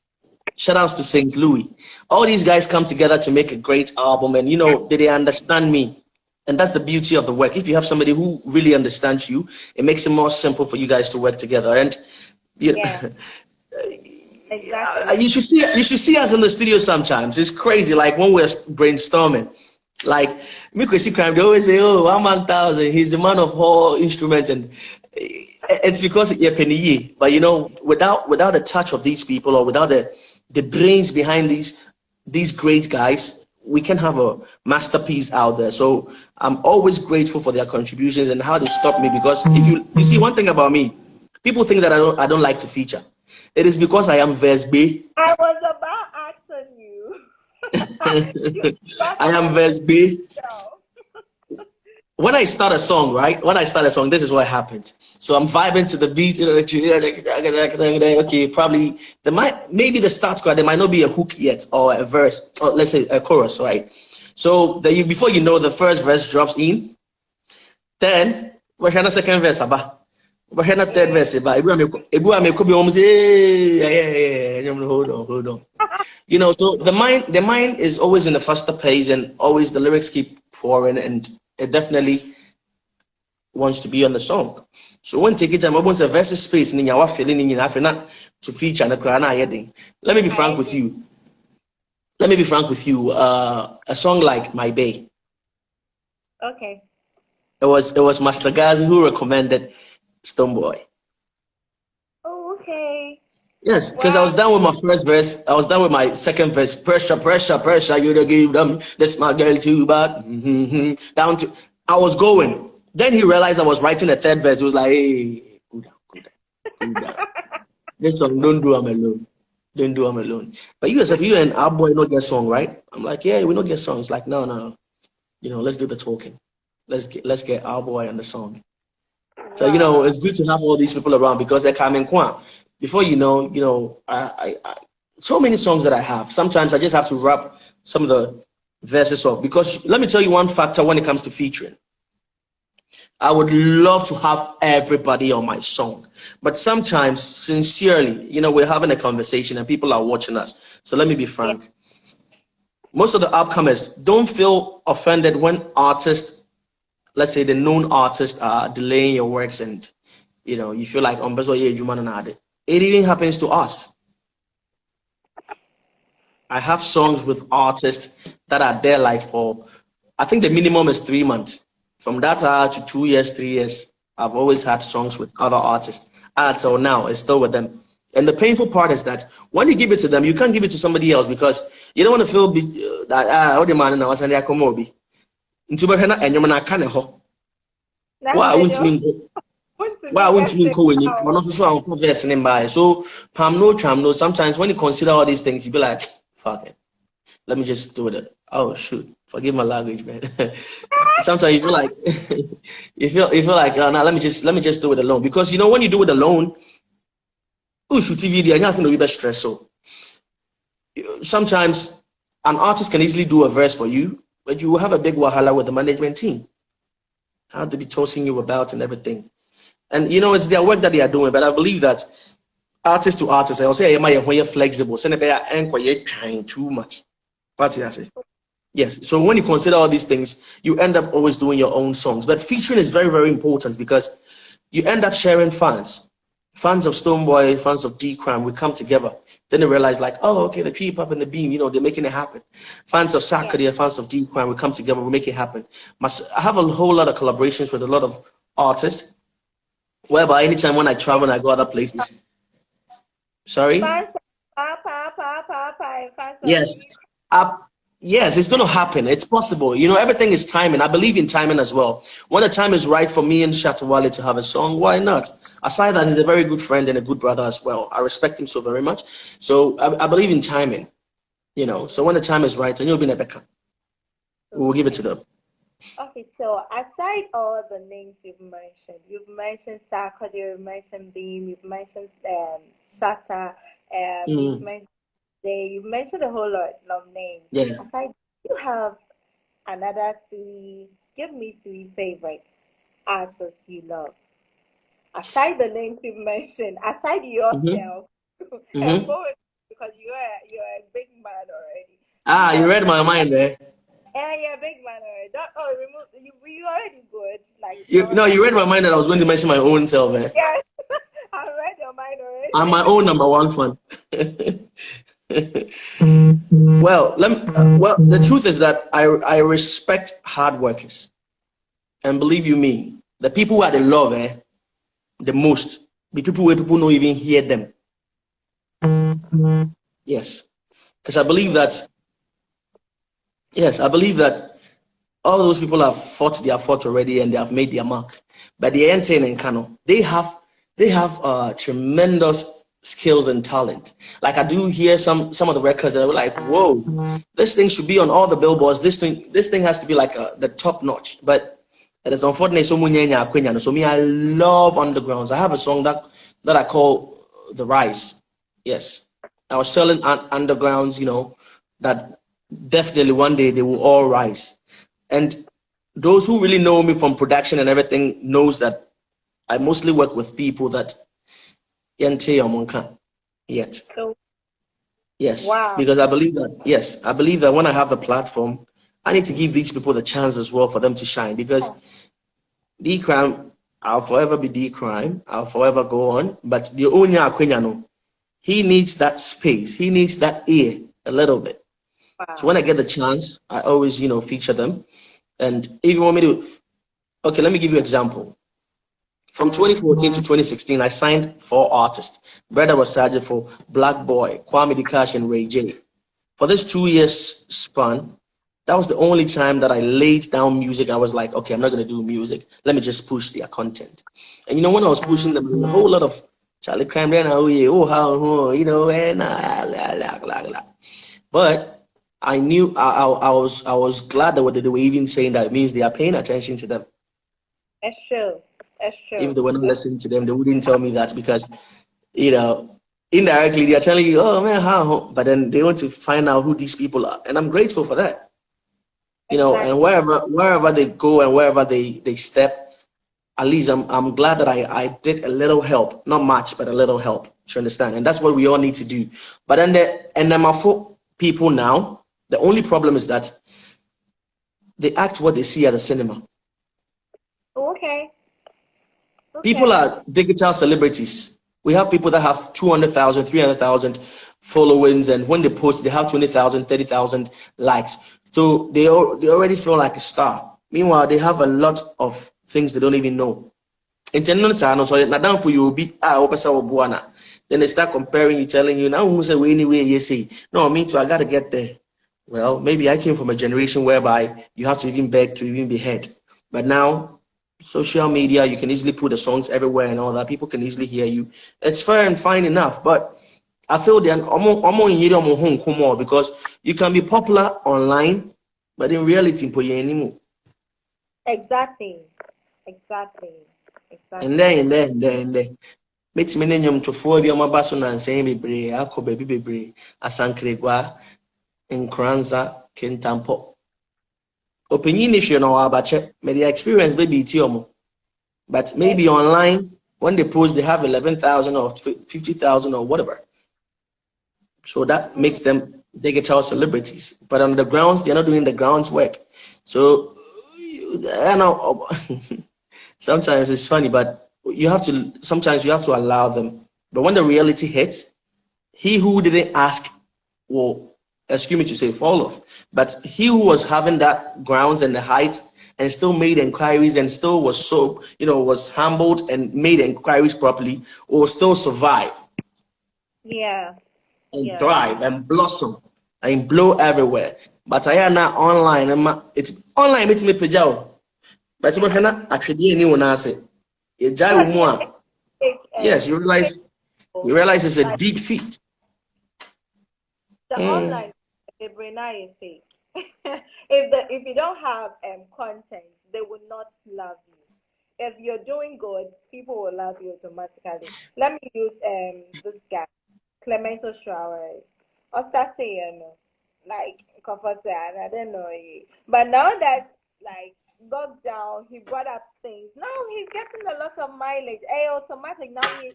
Shout outs to St. Louis. All these guys come together to make a great album, and you know, they understand me. And that's the beauty of the work. If you have somebody who really understands you, it makes it more simple for you guys to work together. And you know, Yeah. Exactly. you should see us in the studio sometimes. It's crazy. Like when we're brainstorming, like me see Cryme, they always say, "Oh, 1,000. He's the man of all instruments," and it's because you're penny. But you know, without the touch of these people, or without the brains behind these great guys, we can have a masterpiece out there. So I'm always grateful for their contributions and how they stop me, because if you see one thing about me, people think that I don't like to feature. It is because I am verse B. I was about asking you. You I got am a verse B. show. When I start a song, right? When I start a song, this is what happens. So I'm vibing to the beat. Okay, probably maybe the start squad, there might not be a hook yet, or a verse, or let's say a chorus, right? So before you know, the first verse drops in. Then we're the second verse, we're the third verse. Hold on. You know, so the mind is always in the faster pace, and always the lyrics keep pouring, and it definitely wants to be on the song. So when take it time, almost a verse space in your feeling in not to feature and the crown. Let me be frank with you. A song like My Bay. Okay. It was Master Gazi who recommended Stoneboy. Oh, okay. Yes, because I was done with my first verse. I was done with my second verse. Pressure, pressure, pressure. You to give them. That's my girl too bad. Down to. I was going. Then he realized I was writing a third verse. He was like, "Hey, cool down. This song, don't do I'm alone. Don't do I'm alone." But you yourself, you and our boy not get song, right? I'm like, yeah, we don't get songs. Like, no. You know, let's do the talking. Let's get our boy on the song. So you know, it's good to have all these people around, because they're coming qua. Before you know, I so many songs that I have. Sometimes I just have to rap some of the verses off, because let me tell you one factor when it comes to featuring. I would love to have everybody on my song, but sometimes, sincerely, you know, we're having a conversation and people are watching us. So let me be frank. Most of the upcomers, don't feel offended when artists, let's say the known artists, are delaying your works, and you know, you feel like it even happens to us. I have songs with artists that are there like for, I think the minimum is 3 months. From that to 2 years, 3 years, I've always had songs with other artists. So now it's still with them. And the painful part is that when you give it to them, you can't give it to somebody else, because you don't want to feel that what the man now was under Komobi. Into Bahana and Yamana Kaneho. Why wouldn't mean why wouldn't you go when you are not so verse in by? So Pam no tram no. Sometimes when you consider all these things, you be like, fuck it. Let me just do it. Oh shoot. Forgive my language, man. Sometimes you feel like you feel like now let me just do it alone. Because you know, when you do it alone, shoot TV and nothing will be stress. So sometimes an artist can easily do a verse for you, but you will have a big wahala with the management team. How to be tossing you about and everything. And you know, it's their work that they are doing. But I believe that artist to artist, I will say, am I when you're flexible? Send a and you're trying too much. What did I say? Yes. So when you consider all these things, you end up always doing your own songs. But featuring is very, very important because you end up sharing fans. Fans of Stonebwoy, fans of Cryme, we come together. Then they realize, like, oh, okay, the Tree Pop and the Beam, they're making it happen. Fans of Sakari, fans of Cryme, we come together, we make it happen. I have a whole lot of collaborations with a lot of artists, whereby anytime when I travel and I go other places. Sorry? Yes. Yes, it's going to happen. It's possible. Everything is timing. I believe in timing as well. When the time is right for me and Shatawale to have a song, why not? Aside that, he's a very good friend and a good brother as well. I respect him so very much. So I believe in timing, So when the time is right, and you'll be Nebeka, we'll give it to them. Okay, so aside all the names you've mentioned Sarkodie, you've mentioned Beam, you've mentioned Shatta, you've mentioned a whole lot of names. Yeah. Aside, you have another three. Give me three favorite artists you love. Aside the names you've mentioned, aside yourself, because you're a big man already. You read my mind there. Yeah, you're a big man already. You already good. Like you read my mind that I was going to mention my own self, eh? Yes, I read your mind already. I'm my own number one fan. Well, the truth is that I respect hard workers, and believe you me, the people who are the love, the most, the people where people don't even hear them. Yes, because I believe that. Yes, I believe that all those people have fought their fought already and they have made their mark. But the NTN and Kano, they have tremendous skills and talent. Like I do hear some of the records that are like, whoa, this thing should be on all the billboards. This thing has to be like the top notch. But it is unfortunate. So me, I love undergrounds. I have a song that I call The Rise. Yes, I was telling undergrounds, that definitely one day they will all rise. And those who really know me from production and everything knows that I mostly work with people that yet. Yes. Wow. Because I believe that when I have the platform, I need to give these people the chance as well for them to shine. Because Cryme, I'll forever be Cryme. I'll forever go on. But the Onya Akwenyano, he needs that space. He needs that ear a little bit. Wow. So when I get the chance, I always, feature them. And if you want me to, okay, let me give you an example. From 2014 to 2016, I signed 4 artists. Brother was sergeant for Black Boy, Kwame Dikash, and Ray J. For this 2 years span, that was the only time that I laid down music. I was like, okay, I'm not going to do music. Let me just push their content. And when I was pushing them, a whole lot of Charlie Cryme, but I knew I was glad that they were even saying that. It means they are paying attention to them. That's true. That's true. If they were not listening to them, they wouldn't tell me that because, indirectly they are telling you, oh man, how? But then they want to find out who these people are, and I'm grateful for that. Exactly. And wherever they go and wherever they step, at least I'm glad that I did a little help, not much, but a little help. You understand? And that's what we all need to do. But then my people now. The only problem is that they act what they see at the cinema. Okay. People are digital celebrities. We have people that have 200,000, 300,000 followings, and when they post, they have 20,000, 30,000 likes. So they already feel like a star. Meanwhile, they have a lot of things they don't even know. Then they start comparing you, telling you, now who's away anyway, you say, no, me too, I gotta get there. Well, maybe I came from a generation whereby you have to even beg to even be heard. But now, social media, you can easily put the songs everywhere and all that. People can easily hear you. It's fair and fine enough. But I feel because you can be popular online, but in reality, exactly. And then. Makes me name to phobia my bason and saying be ako baby asankregwa in Kranza Kentampo. Opinion if you know about the experience baby tiomo. But maybe online when they post they have 11,000 or 50,000 or whatever. So that makes them digital celebrities. But on the grounds, they're not doing the grounds work. So I know sometimes it's funny, but sometimes you have to allow them. But when the reality hits, he who didn't ask will, excuse me to say, fall off. But he who was having that grounds and the height and still made inquiries and still was so, was humbled and made inquiries properly will still survive. Yeah. And thrive and blossom and blow everywhere. But I am now online. It's online. It's me pejao. But you know, actually, anyone else say, yes, you realize it's a deep feat. The online, the brain is fake. If you don't have content, they will not love you. If you're doing good, people will love you automatically. Let me use this guy, Clemento Showers. Or start saying like comforter, I don't know. But now that like got down, he brought up things. Now he's getting a lot of mileage. Automatic now he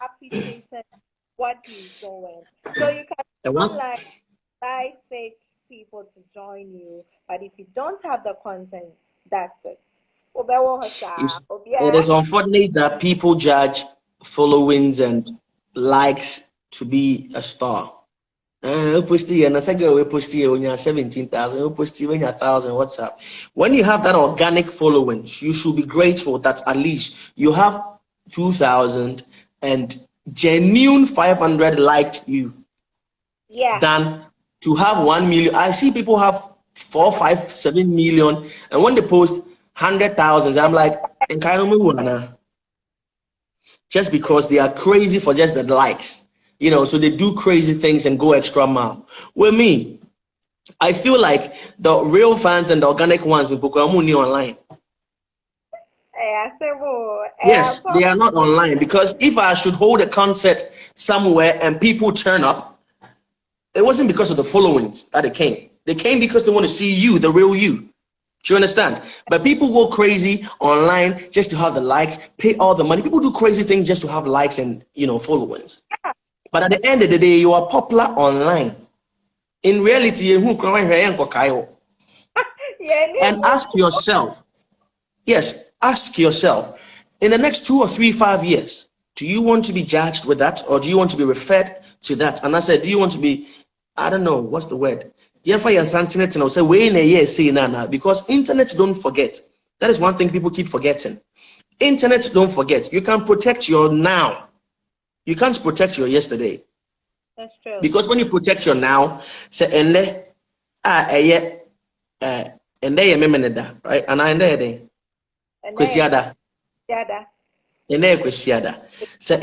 appreciating what he's doing. So you can online buy fake people to join you, but if you don't have the content, that's it. It is unfortunate that people judge followings and likes to be a star. Posty and a second we posty when you're 17,000, we posty when you're 1,000 WhatsApp. When you have that organic following, you should be grateful that at least you have 2,000 and genuine 500 liked you. Yeah. Than to have 1 million. I see people have 4, 5, 7 million, and when they post 100,000, I'm like, just because they are crazy for just the likes. So they do crazy things and go extra mile. With me, I feel like the real fans and the organic ones in Pokemon online. Yes, they are not online, because if I should hold a concert somewhere and people turn up, it wasn't because of the followings that they came. They came because they want to see you, the real you. Do you understand? But people go crazy online just to have the likes, pay all the money. People do crazy things just to have likes and followings. But at the end of the day, you are popular online. In reality, and ask yourself, in the next 2 or 3, 5 years, do you want to be judged with that, or do you want to be referred to that? And I said, do you want to be, I don't know, what's the word? Because internet don't forget. That is one thing people keep forgetting. Internet don't forget. You can protect your now. You can't protect your yesterday. That's true. Because when you protect your now, say right? And I Kwesiada. So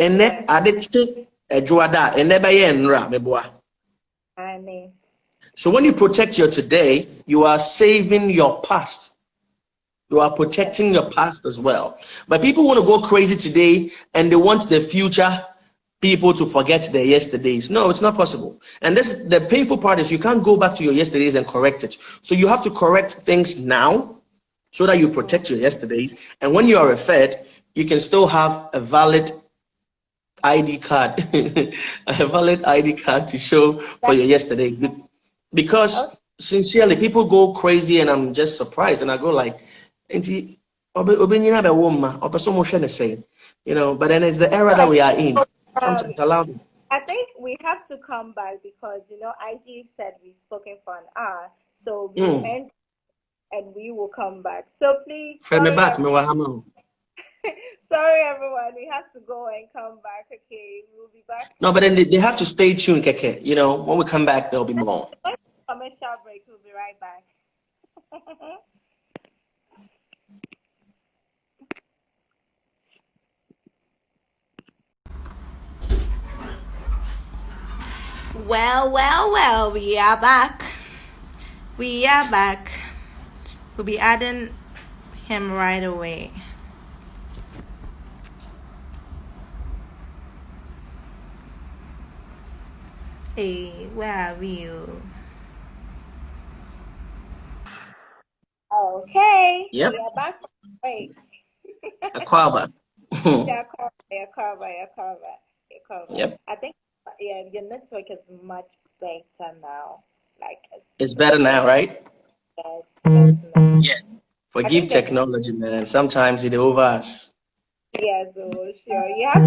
So when you protect your today, you are saving your past. You are protecting your past as well. But people want to go crazy today and they want the future people to forget their yesterdays. No, it's not possible. And this, the painful part is you can't go back to your yesterdays and correct it. So you have to correct things now so that you protect your yesterdays. And when you are referred, you can still have a valid ID card, a valid ID card to show for your yesterday. Because sincerely, people go crazy and I'm just surprised. And I go like, but then it's the era that we are in. Sometimes allow them. I think we have to come back because IG said we've spoken for an hour, so we will end and we will come back. So please, sorry everyone, we have to go and come back. Okay, we'll be back. No, but then they have to stay tuned, Keke. When we come back, there'll be more. Commercial break. We'll be right back. Well, we are back. We'll be adding him right away. Hey, where are you? Okay. Yep. We are back from break. Akwaba. Your cover. Yep. I think yeah, your network is much better now. Like It's better now, right? yes, now. Yeah. I Forgive think that technology, man. Sometimes it over us. yeah, so sure. You have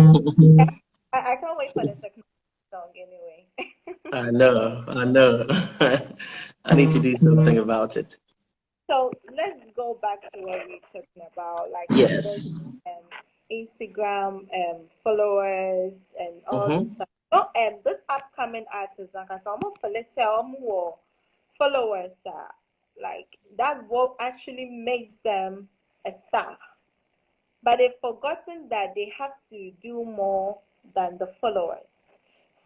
I can't wait for the second song anyway. I know, I know. I need to do something about it. So let's go back to what we're talking about, like Yes. this um, Instagram followers and all this Mm-hmm. stuff. So this upcoming artist, like I said, almost more followers, like that's what actually makes them a star. But they've forgotten that they have to do more than the followers.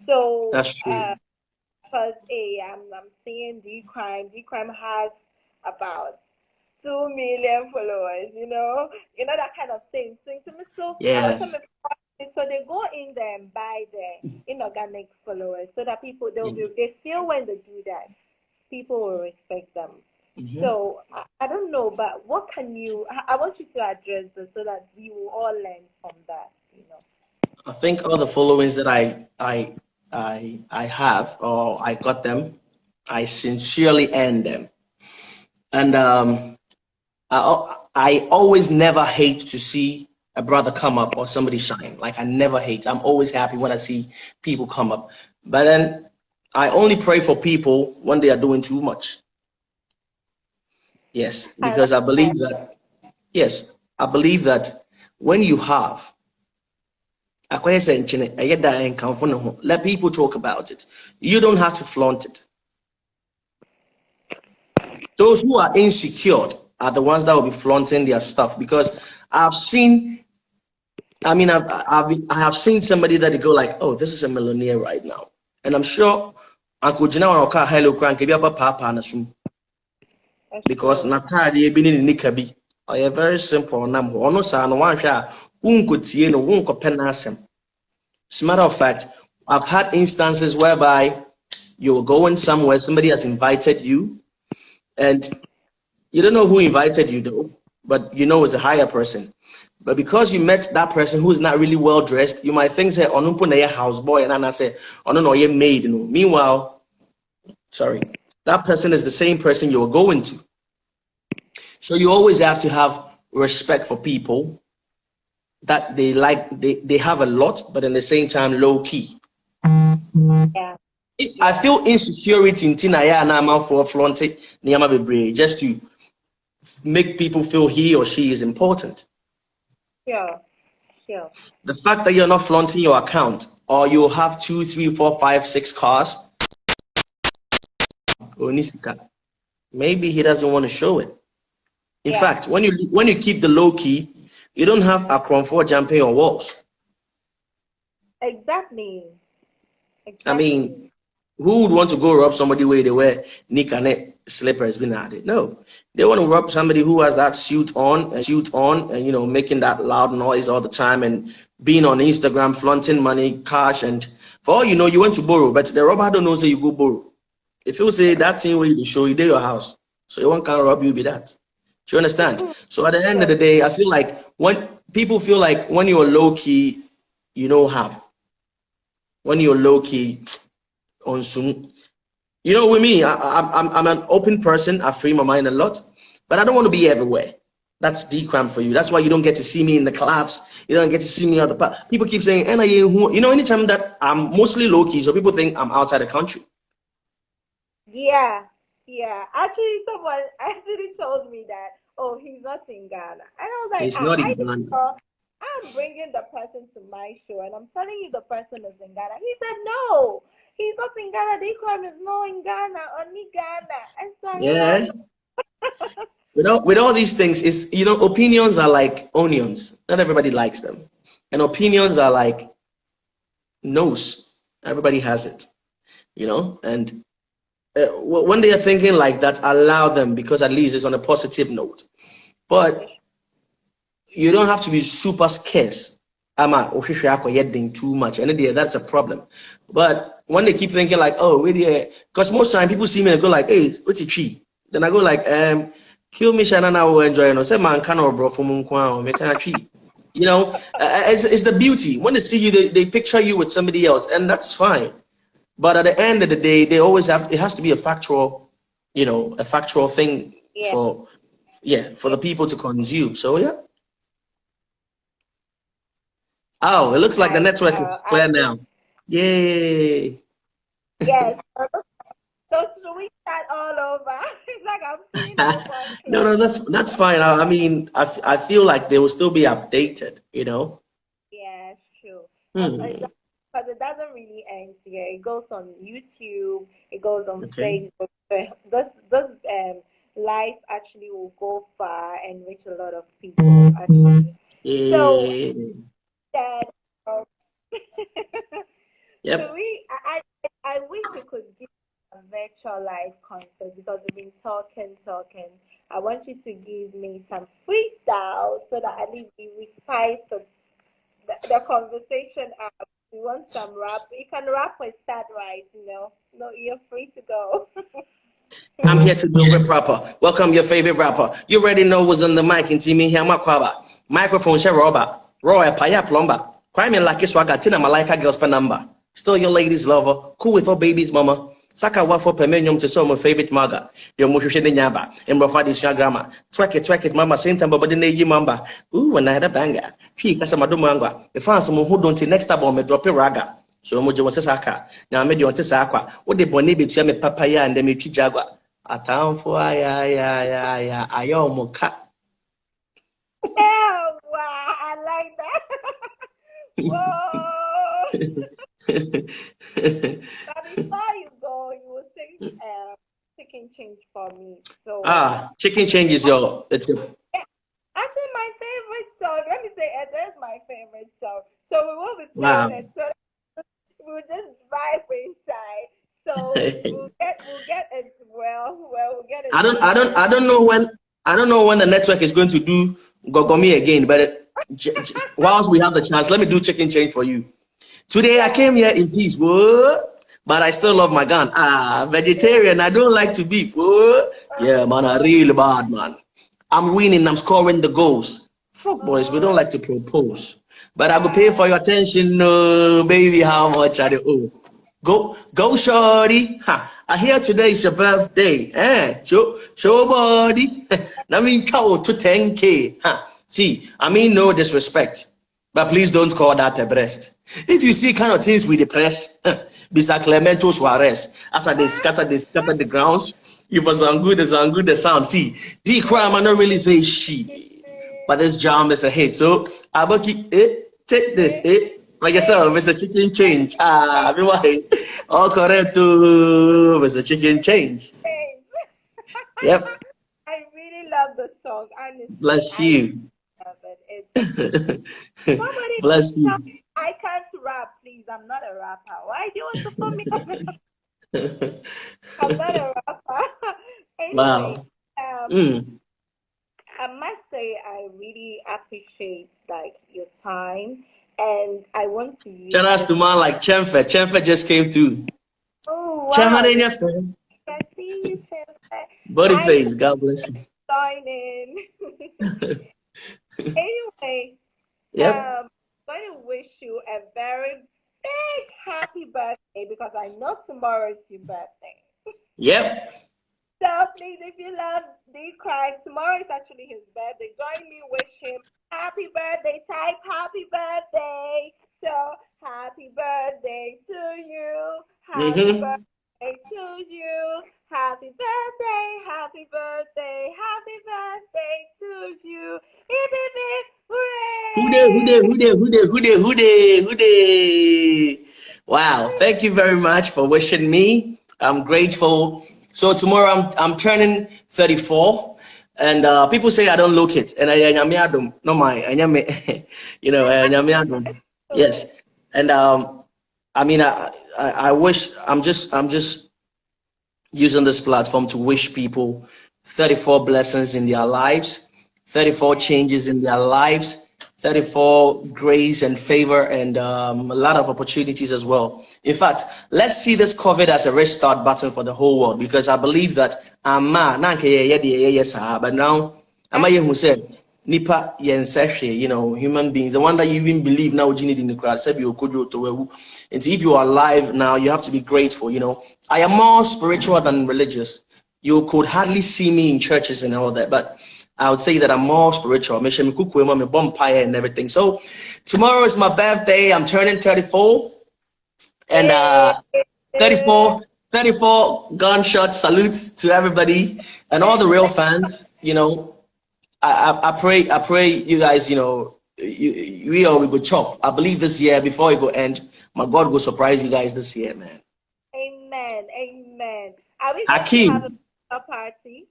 So, That's true. because I'm seeing D Crime has about 2 million followers, that kind of thing. So I was Yes. some so they go in there and buy the inorganic followers so that they feel when they do that, people will respect them. Mm-hmm. So I don't know, but what can I want you to address this so that we will all learn from that. I think all the followings that I have or I got them, I sincerely earned them, and I always never hate to see a brother come up or somebody shine. Like I never hate. I'm always happy when I see people come up. But then I only pray for people when they are doing too much. Yes, I because I like believe that. Yes, I believe that when you have let people talk about it. You don't have to flaunt it. Those who are insecure are the ones that will be flaunting their stuff because I've seen. I mean, I have seen somebody that they go like, "Oh, this is a millionaire right now," and I'm sure Uncle Jina or Hello Crank Papa Nasum that's because true. Natali been in Nikabi. I a very simple number. Ono sa no one share unko tie no unko penasem. As a matter of fact, I've had instances whereby you're going somewhere, somebody has invited you, and you don't know who invited you though, but you know it's a higher person. But because you met that person who is not really well dressed, you might think say onumpo na ye houseboy and I say ono no ye maid. No. Meanwhile, sorry, that person is the same person you're going to. So you always have to have respect for people that they have a lot, but at the same time low key. Yeah. I feel insecurity in Tinaya and I'm out for flaunting Niyama Bebre just to make people feel he or she is important. Sure. Sure. The fact that you're not flaunting your account or you have 2, 3, 4, 5, 6 cars, maybe he doesn't want to show it. In Yeah. fact, when you keep the low key, you don't have a comfort jumping on walls. Exactly. I Exactly. mean, who would want to go rob somebody where they wear nick and slippers been at it? No. They want to rob somebody who has that suit on and making that loud noise all the time and being on Instagram flaunting money, cash, and for all you know, you went to borrow, but the robber don't know say you go borrow. If you say that thing where you show you there your house, so you want can't rob you be that. Do you understand? So at the end of the day, I feel like when people feel like when you're low key, you don't have. When you're low key on soon. With me, I'm an open person. I free my mind a lot, but I don't want to be everywhere. That's decram for you. That's why you don't get to see me in the clubs. You don't get to see me other. People keep saying, anytime that I'm mostly low key, so people think I'm outside the country. Yeah. Yeah. Actually, someone actually told me that, oh, he's not in Ghana. And I was like, It's not I in Ghana. know. I'm bringing the person to my show and I'm telling you the person is in Ghana. He said, no, he's not in Ghana. The crime is not in Ghana, only Ghana. And so I Yeah. know. With all these things, is opinions are like onions. Not everybody likes them, and opinions are like nose. Everybody has it, and when they are thinking like that, allow them because at least it's on a positive note. But you don't have to be super scarce. Too much, and that's a problem. But when they keep thinking like, oh, really, because most time people see me and go like, hey, what's your tree? Then I go like, kill me, Shannon, I will enjoy. Say man, can or bro for make a tree. You know, it's the beauty. When they see you, they picture you with somebody else, and that's fine. But at the end of the day, they always have. It has to be a factual, a factual thing Yeah. for the people to consume. So yeah. Oh, it looks like the network is clear now. Yay! Yes. So should we start all over? It's like I'm feeling over. No, that's fine. I mean, I feel like they will still be updated. Yeah, sure. Hmm. Because it doesn't really end here. It goes on YouTube. It goes on Okay. Facebook. Those live actually will go far and reach a lot of people. Actually. So Yay. that. So Yep. I wish we could give a virtual live concert because we've been talking. I want you to give me some freestyle so that at least we spice the conversation up. We want some rap. You can rap or start right, No, you're free to go. I'm here to do it proper. Welcome your favorite rapper. You already know what's on the mic and team here. Makwaba. Microphone share rubber. Roy Paya plumber. Crime and lucky swagger. Tina Malika girls per number. Still your ladies lover. Cool with her baby's mama. Saka waffle permenium to some favorite maga. Your motion in yaba. And Brofadis your grammar. Twack it, mama. Same time, but the name mamba. Ooh, and I had a banger. She Casamadumanga. The fans who don't see next time me drop a raga. So Mojo was a saka. Now I made you on Saka. What the bonnet between me papaya and me jagua. A town for I almost cut. Oh, wow, I like that. Whoa. But before you go, you will say chicken change for me. So Chicken change is it's actually my favorite song. Let me say it is my favorite song. So we will be wow. playing it. So we'll just vibe inside. So we'll get it we'll get it. I don't know when the network is going to do Gogomi again, but whilst we have the chance, let me do chicken change for you. Today I came here in peace, whoa, but I still love my gun. Vegetarian, I don't like to beef. Whoa. Yeah, man, I really bad, man. I'm winning, I'm scoring the goals. Fuck boys, we don't like to propose. But I will pay for your attention, no, baby, how much I do owe. Go, shorty. I hear today is your birthday. Show body. I mean, cow to 10K. See, I mean, no disrespect, but please don't call that a breast. If you see kind of things we depress, Bisa Clemento Suarez, as they scatter the grounds. If it's good, the sound. See, the crime, I don't really say she, but this jam is a hit. So, Abaki, take this, like yourself, Mr. Chicken Change. Everyone, all correct to Mr. Chicken Change. Yep. I really love the song. Honestly, Bless you. I love it. Somebody Bless you. I can't rap, please. I'm not a rapper. Why do you want to put me on? I'm not a rapper. Anyway, Wow. I must say I really appreciate your time, and I want to use. Shout out to man like Chemfe. Chemfe just came through. Oh wow! I see you, Chemfe. Body face. God bless you. Sign in. Anyway, Yep. I'm going to wish you a very big happy birthday because I know tomorrow is your birthday. Yep. So please, if you love Cryme, tomorrow is actually his birthday. Join me, wish him happy birthday. Type happy birthday. So happy birthday to you. Happy birthday to you. Happy birthday, happy birthday, happy birthday to you. Hip, hip, hip, hooray! Who dey? Wow, thank you very much for wishing me. I'm grateful. So tomorrow I'm turning 34, and people say I don't look it, and I don't. No my, yes, and I mean I wish I'm just using this platform to wish people 34 blessings in their lives, 34 changes in their lives, 34 grace and favor, and a lot of opportunities as well. In fact, let's see this COVID as a restart button for the whole world, because I believe that but now who said Nipa yensehe, you know, human beings, the one that you even believe now Genny in the crowd, said you could to and if you are alive now, you have to be grateful, you know. I am more spiritual than religious. You could hardly see me in churches and all that, but I would say that I'm more spiritual. And everything. So tomorrow is my birthday. I'm turning 34. And 34 gunshot salutes to everybody and all the real fans, you know. I pray you guys, you know, we go chop. I believe this year before it go end, my God will surprise you guys this year, man. Amen. Amen. Are we going Hakeem. to have a party?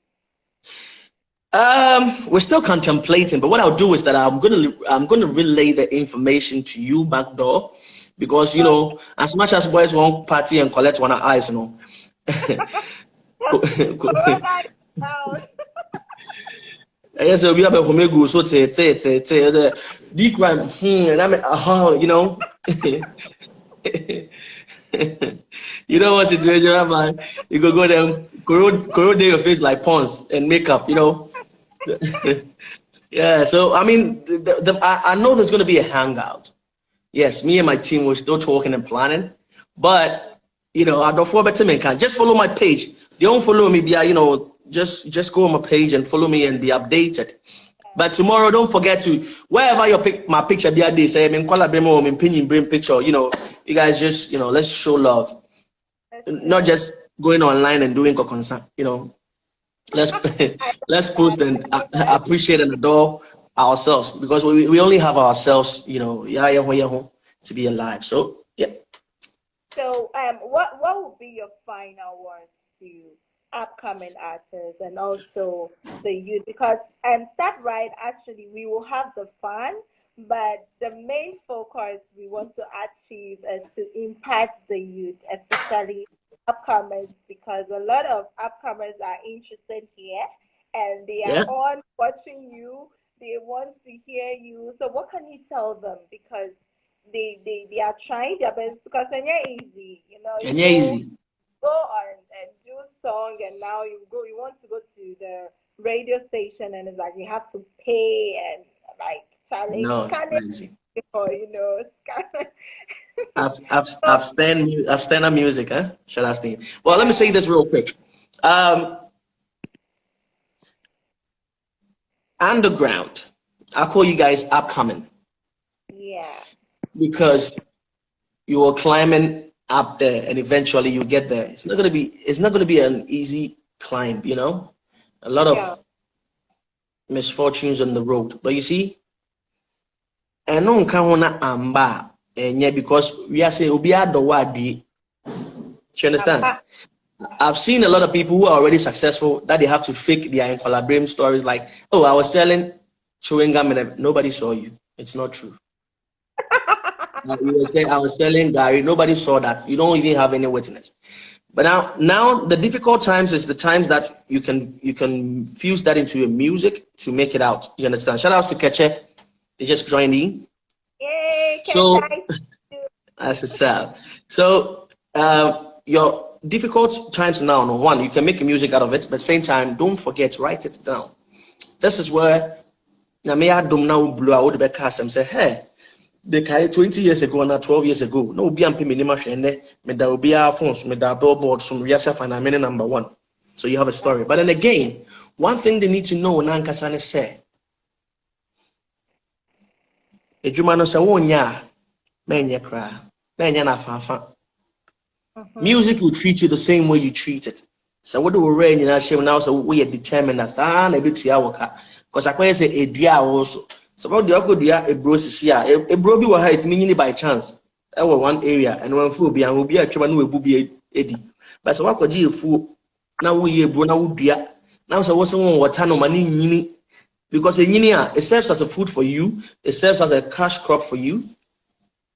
We're still contemplating, but what I'll do is that I'm gonna relay the information to you back door, because you know, as much as boys want party and collect one eyes, you know. Yes, we have a homegu so the Cryme, and I mean, you know. You know what situation, man? You go there, corrode your face like Pons and makeup, you know. Yeah, so I mean, I know there's going to be a hangout. Yes, me and my team were still talking and planning, but you know, I don't follow better men can just follow my page. They don't follow me, you know, just go on my page and follow me and be updated. But tomorrow, don't forget to wherever my picture be at this, say bring picture. You know, you guys just, you know, let's show love, not just going online and doing concern. You know, let's let's post and appreciate and adore ourselves, because we only have ourselves, you know, to be alive. So yeah. So what would be your final words to upcoming artists and also the youth? Because start right, actually we will have the fun, but the main focus we want to achieve is to impact the youth, especially upcomers, because a lot of upcomers are interested here and they are on watching you, they want to hear you. So what can you tell them? Because they are trying their best, because it's not easy, you know. Go on and do song, and now you want to go to the radio station, and it's like you have to pay and like challenge. No, it's crazy. Before, you know, I've stand music, huh? Shall I stay? Well, let me say this real quick. Underground, I call you guys upcoming. Yeah. Because you are climbing up there, and eventually you get there. It's not gonna be an easy climb, you know. A lot of misfortunes on the road, but you see, and no one amba, and yeah, because we are saying obi Adwoa Genny. You understand? I've seen a lot of people who are already successful that they have to fake their collaborating stories, like, oh, I was selling chewing gum and nobody saw you. It's not true. I was telling Gary, nobody saw that. You don't even have any witness. But now the difficult times is the times that you can fuse that into your music to make it out. You understand? Shout outs to Keche. They just joined in. Yay, so that's a tap. So your difficult times now, no one, you can make music out of it, but at the same time, don't forget, write it down. This is where Namea Dumna Blue I would be cast and say, hey, the 20 years ago and 12 years ago, no be ampi minima shende, me da will be our phones, me da billboard, some reasa and I'm number one. So you have a story. But then again, one thing they need to know, Nankasane say, Ejumano sa wonya, menya kra, menya na fafa. Music will treat you the same way you treat it. So what do we read in our show now? So we are determined as a bit to our car. Because I say a dear also. So about the Akodia, a bro here, a bro be what it's meaning by chance. Our one area, and one fool be and will be a chairman will be Eddie. But so what could you fool? Now we a bro now dear. Now so what's someone what no money because a yinia, it serves as a food for you, it serves as a cash crop for you.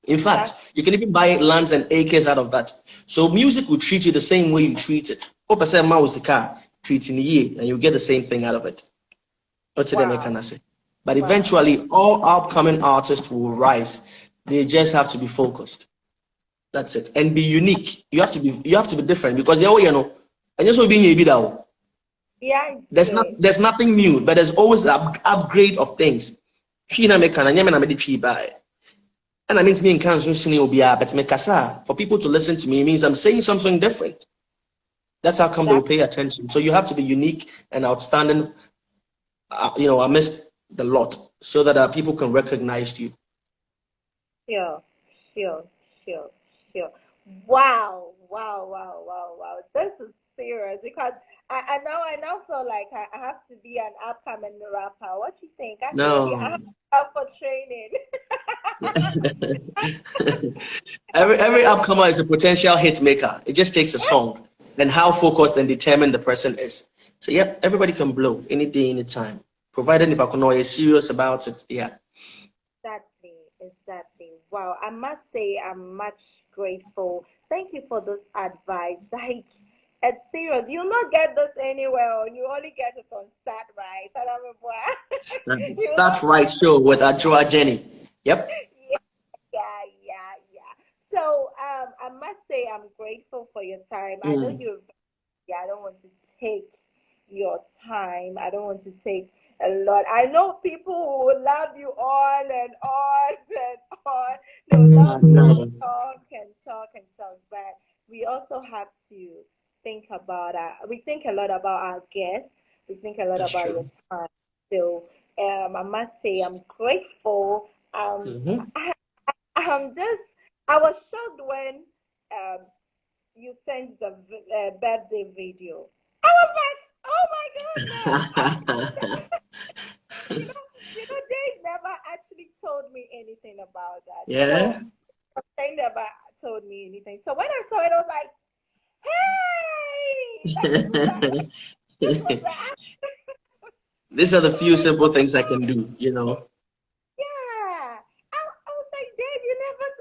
In fact, you can even buy lands and acres out of that. So music will treat you the same way you treat it. 4% mouse the car treating you, and you get the same thing out of it. What's the can I say? But eventually, all upcoming artists will rise. They just have to be focused. That's it, and be unique. You have to be different because you know, and just being a bit out. Yeah, There's nothing new, but there's always an upgrade of things. She na make na nyame na me de twi bae. And I mean to me in Kansu Sini Obia, but me kasa for people to listen to me means I'm saying something different. That's how come they will pay attention. So you have to be unique and outstanding, amidst the lot, so that people can recognize you. Sure, sure, sure, sure. Wow, wow, wow, wow, wow. This is serious because I now feel like I have to be an upcoming rapper. What you think? I told you I No. have to go for training. every upcomer is a potential hit maker. It just takes a song and how focused and determined the person is. So yep, everybody can blow any day, anytime, provided if I can know you're serious about it. Yeah. Exactly, exactly. Wow, I must say I'm much grateful. Thank you for this advice. Like, it's serious. You'll not get this anywhere. You only get it on Start Right. I don't know. You Start right show with Adwoa Genny. Yep. yeah. So, I must say I'm grateful for your time. I know Mm. you're. Yeah, I don't want to take your time. I don't want to take a lot. I know people who will love you on and on and on. They will love you and No. talk and talk and talk. But we also have to think about we think a lot about our guests. We think a lot That's about your true. time. So I must say I'm grateful. Mm-hmm. I'm just I was shocked when um you sent the birthday video. I was like, oh my goodness. They never actually told me anything about that. So Yeah. they never told me anything. So when I saw it, I was like, hey, this was that. These are the Oh few my simple things I can God. do. Yeah. I was like, Dave,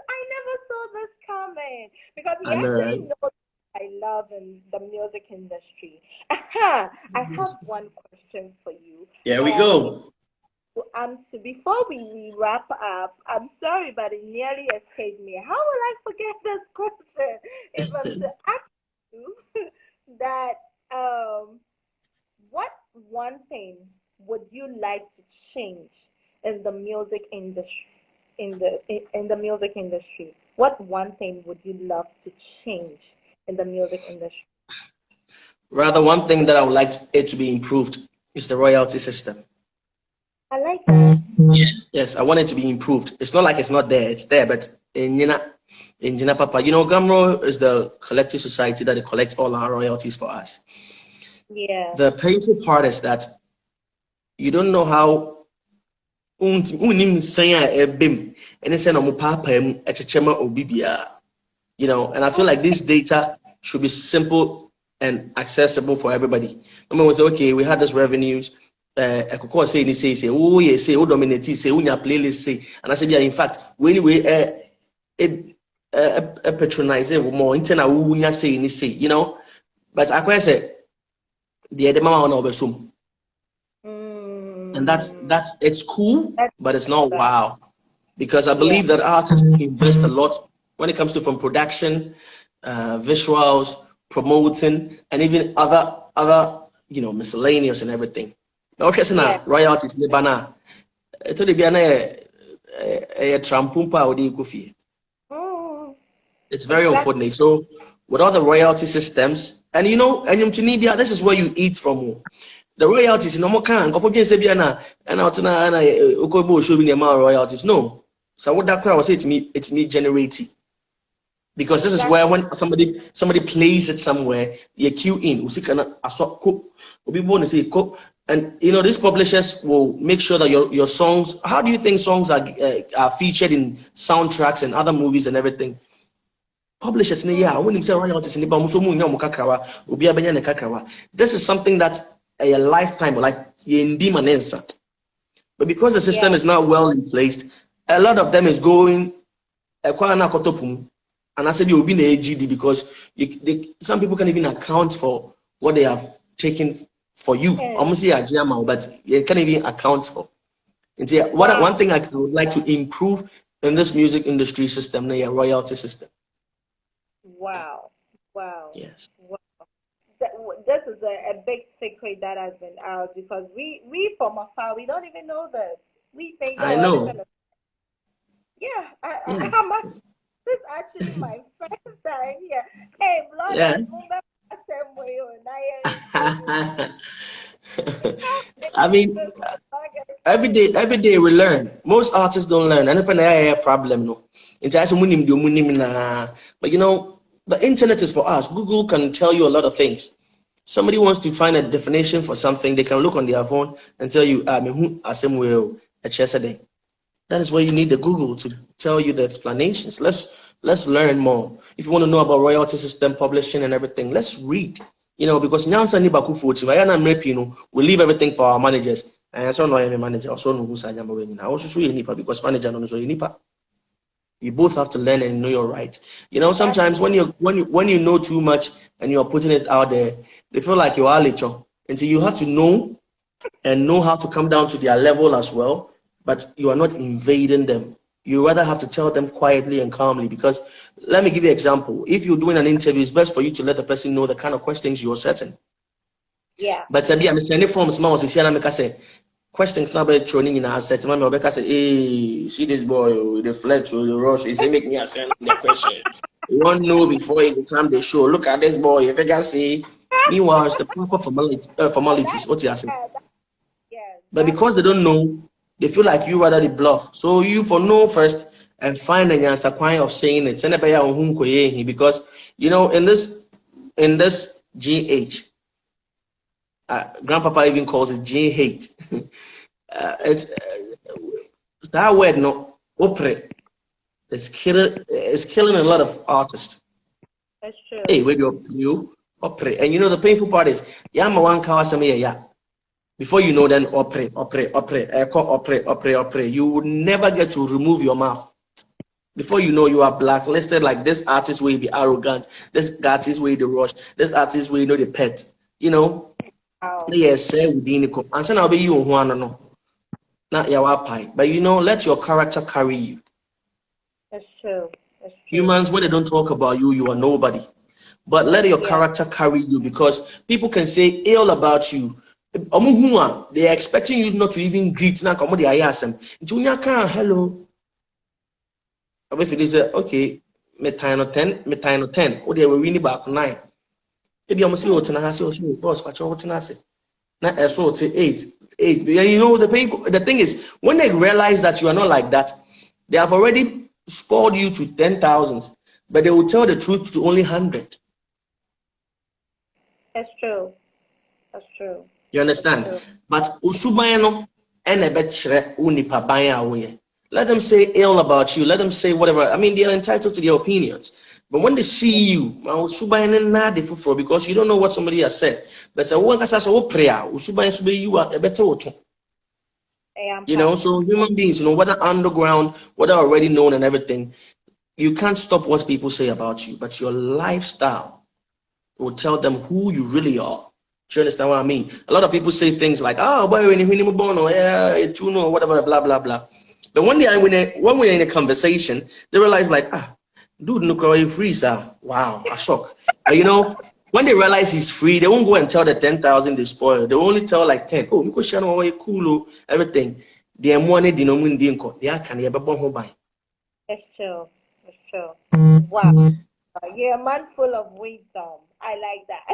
I never saw this coming because he I know, right? actually knows I love in the music industry. I have one question for you. Here we Um, go. so before we wrap up, I'm sorry, but it nearly escaped me. How will I forget this question? If I'm to ask you that, what one thing would you like to change in the music industry? In the music industry, what one thing would you love to change in the music industry? Rather, one thing that I would like it to be improved is the royalty system. I like that. Yes, I want it to be improved. It's not like it's not there; it's there, but in Jina Papa, Gamro is the collective society that collects all our royalties for us. Yeah. The painful part is that you don't know how unim sanya ebim and say no papa echechema obibia. And I feel like this data should be simple and accessible for everybody. I mean, we say, okay, we had this revenues. I could call say, oh, yeah, say, oh, dominate, say, oh, your playlist, say, and I said, yeah, in fact, we patronize it more, internet, oh, say, but I quite say, the mama on over soon. And Mm, it's cool, that's but it's not that. wow. Because I Yeah. believe that artists invest a lot when it comes to from production, visuals, promoting, and even other miscellaneous and everything. Okay, so Yeah. now royalties ne bana. Ito de bia na trampumpa odi kofi. Mm, It's very exactly. unfortunate. So with all the royalty systems, and and this is where you eat from. The royalties no more can go for say bia na and out na okobo show me royalties. No. So what that crowd was say it's me generating. Because this is where Exactly. when somebody plays it somewhere, you queue in, usikana asoko, obi born say ko, and these publishers will make sure that your songs. How do you think songs are featured in soundtracks and other movies and everything? Publishers in yeah, when you say royalties in the bamuso mu nyamu kakrawa, obi abenya ne kakrawa. This is something that's a lifetime, like yendi manensa. But because the system Yeah. is not well in place, a lot of them is going and I said you'll be in AGD because some people can even account for what they have taken for you. Yeah. Almost yeah, but you can't even account for. And yeah, one Wow. thing I would like to improve in this music industry system, the royalty system. Wow. Wow. Yes. Wow. this is a big secret that has been out because we from afar we don't even know this. We think I oh know. everything is yeah. Yeah. This is actually my first time here. Hey, blood Yeah. and move same way on I I mean, every day we learn. Most artists don't learn. And I have a problem, no. It's actually but you know, the internet is for us. Google can tell you a lot of things. Somebody wants to find a definition for something, they can look on their phone and tell you, I mean, who are some will a yesterday. That is where you need the Google to tell you the explanations. Let's learn more. If you want to know about royalty system, publishing, and everything, let's read. You know, because now we leave everything for our managers. And I saw no I'm a manager, also no who's I also show you nipa because manager no so you nipa. You both have to learn and know your right. You know, sometimes when you know too much and you're putting it out there, they feel like you are little. And so you have to know and know how to come down to their level as well, but you are not invading them. You rather have to tell them quietly and calmly because let me give you an example. If you're doing an interview, it's best for you to let the person know the kind of questions you're setting. Yeah. But I'm saying from small say questions now be training in our set. Mama Rebecca say, hey, see this boy, the flex or the rush, he say make me asking the question. You won't know before you come the show. Look at this boy. If I can say meanwhile it's the proper formalities. What's he asking? Yes. But because they don't know, they feel like you rather the bluff. So you for know first and find an answer point of saying it. Send it because you know in this GH, grandpapa even calls it G-hate. It's that word no opera. It's killing a lot of artists. That's true. Hey, where you opera. And you know the painful part is yama one yeah. Before you know, then opera. You would never get to remove your mouth. Before you know, you are blacklisted. Like this artist will be arrogant. This artist will the rush. This artist will know the pet. You know. Wow. Yes, within the and so now be you one no. Not your pie. But you know, let your character carry you. That's true. That's true. Humans, when they don't talk about you, you are nobody. But let your character carry you because people can say ill about you. They are expecting you not to even greet now. Come on, they ask them. Junior can hello. If it is okay, me time 10. Oh, they were really back 9. Maybe I'm saying what I say, boss, but what I say. Now, so 8. You know the people. The thing is, when they realize that you are not like that, they have already spoiled you to 10,000, but they will tell the truth to only 100. That's true. That's true. You understand? But usubayano and a betre unipa baya. Let them say ill about you. Let them say whatever. I mean, they are entitled to their opinions. But when they see you, because you don't know what somebody has said. But say, you are a better. You know, so human beings, you know, whether underground, whether already known and everything, you can't stop what people say about you. But your lifestyle will tell them who you really are. Do you understand what I mean? A lot of people say things like, oh, boy, when you're born, or yeah, it's you know, whatever, blah, blah, blah. But when we're in a conversation, they realize like, dude, no cry free, sir. Wow, I shock. But you know, when they realize he's free, they won't go and tell the 10,000 they spoil. They only tell like 10. Oh, because you know cool, everything. They are money, they know they are can you ever buy. That's true. That's true. Wow. You're a man full of wisdom. I like that.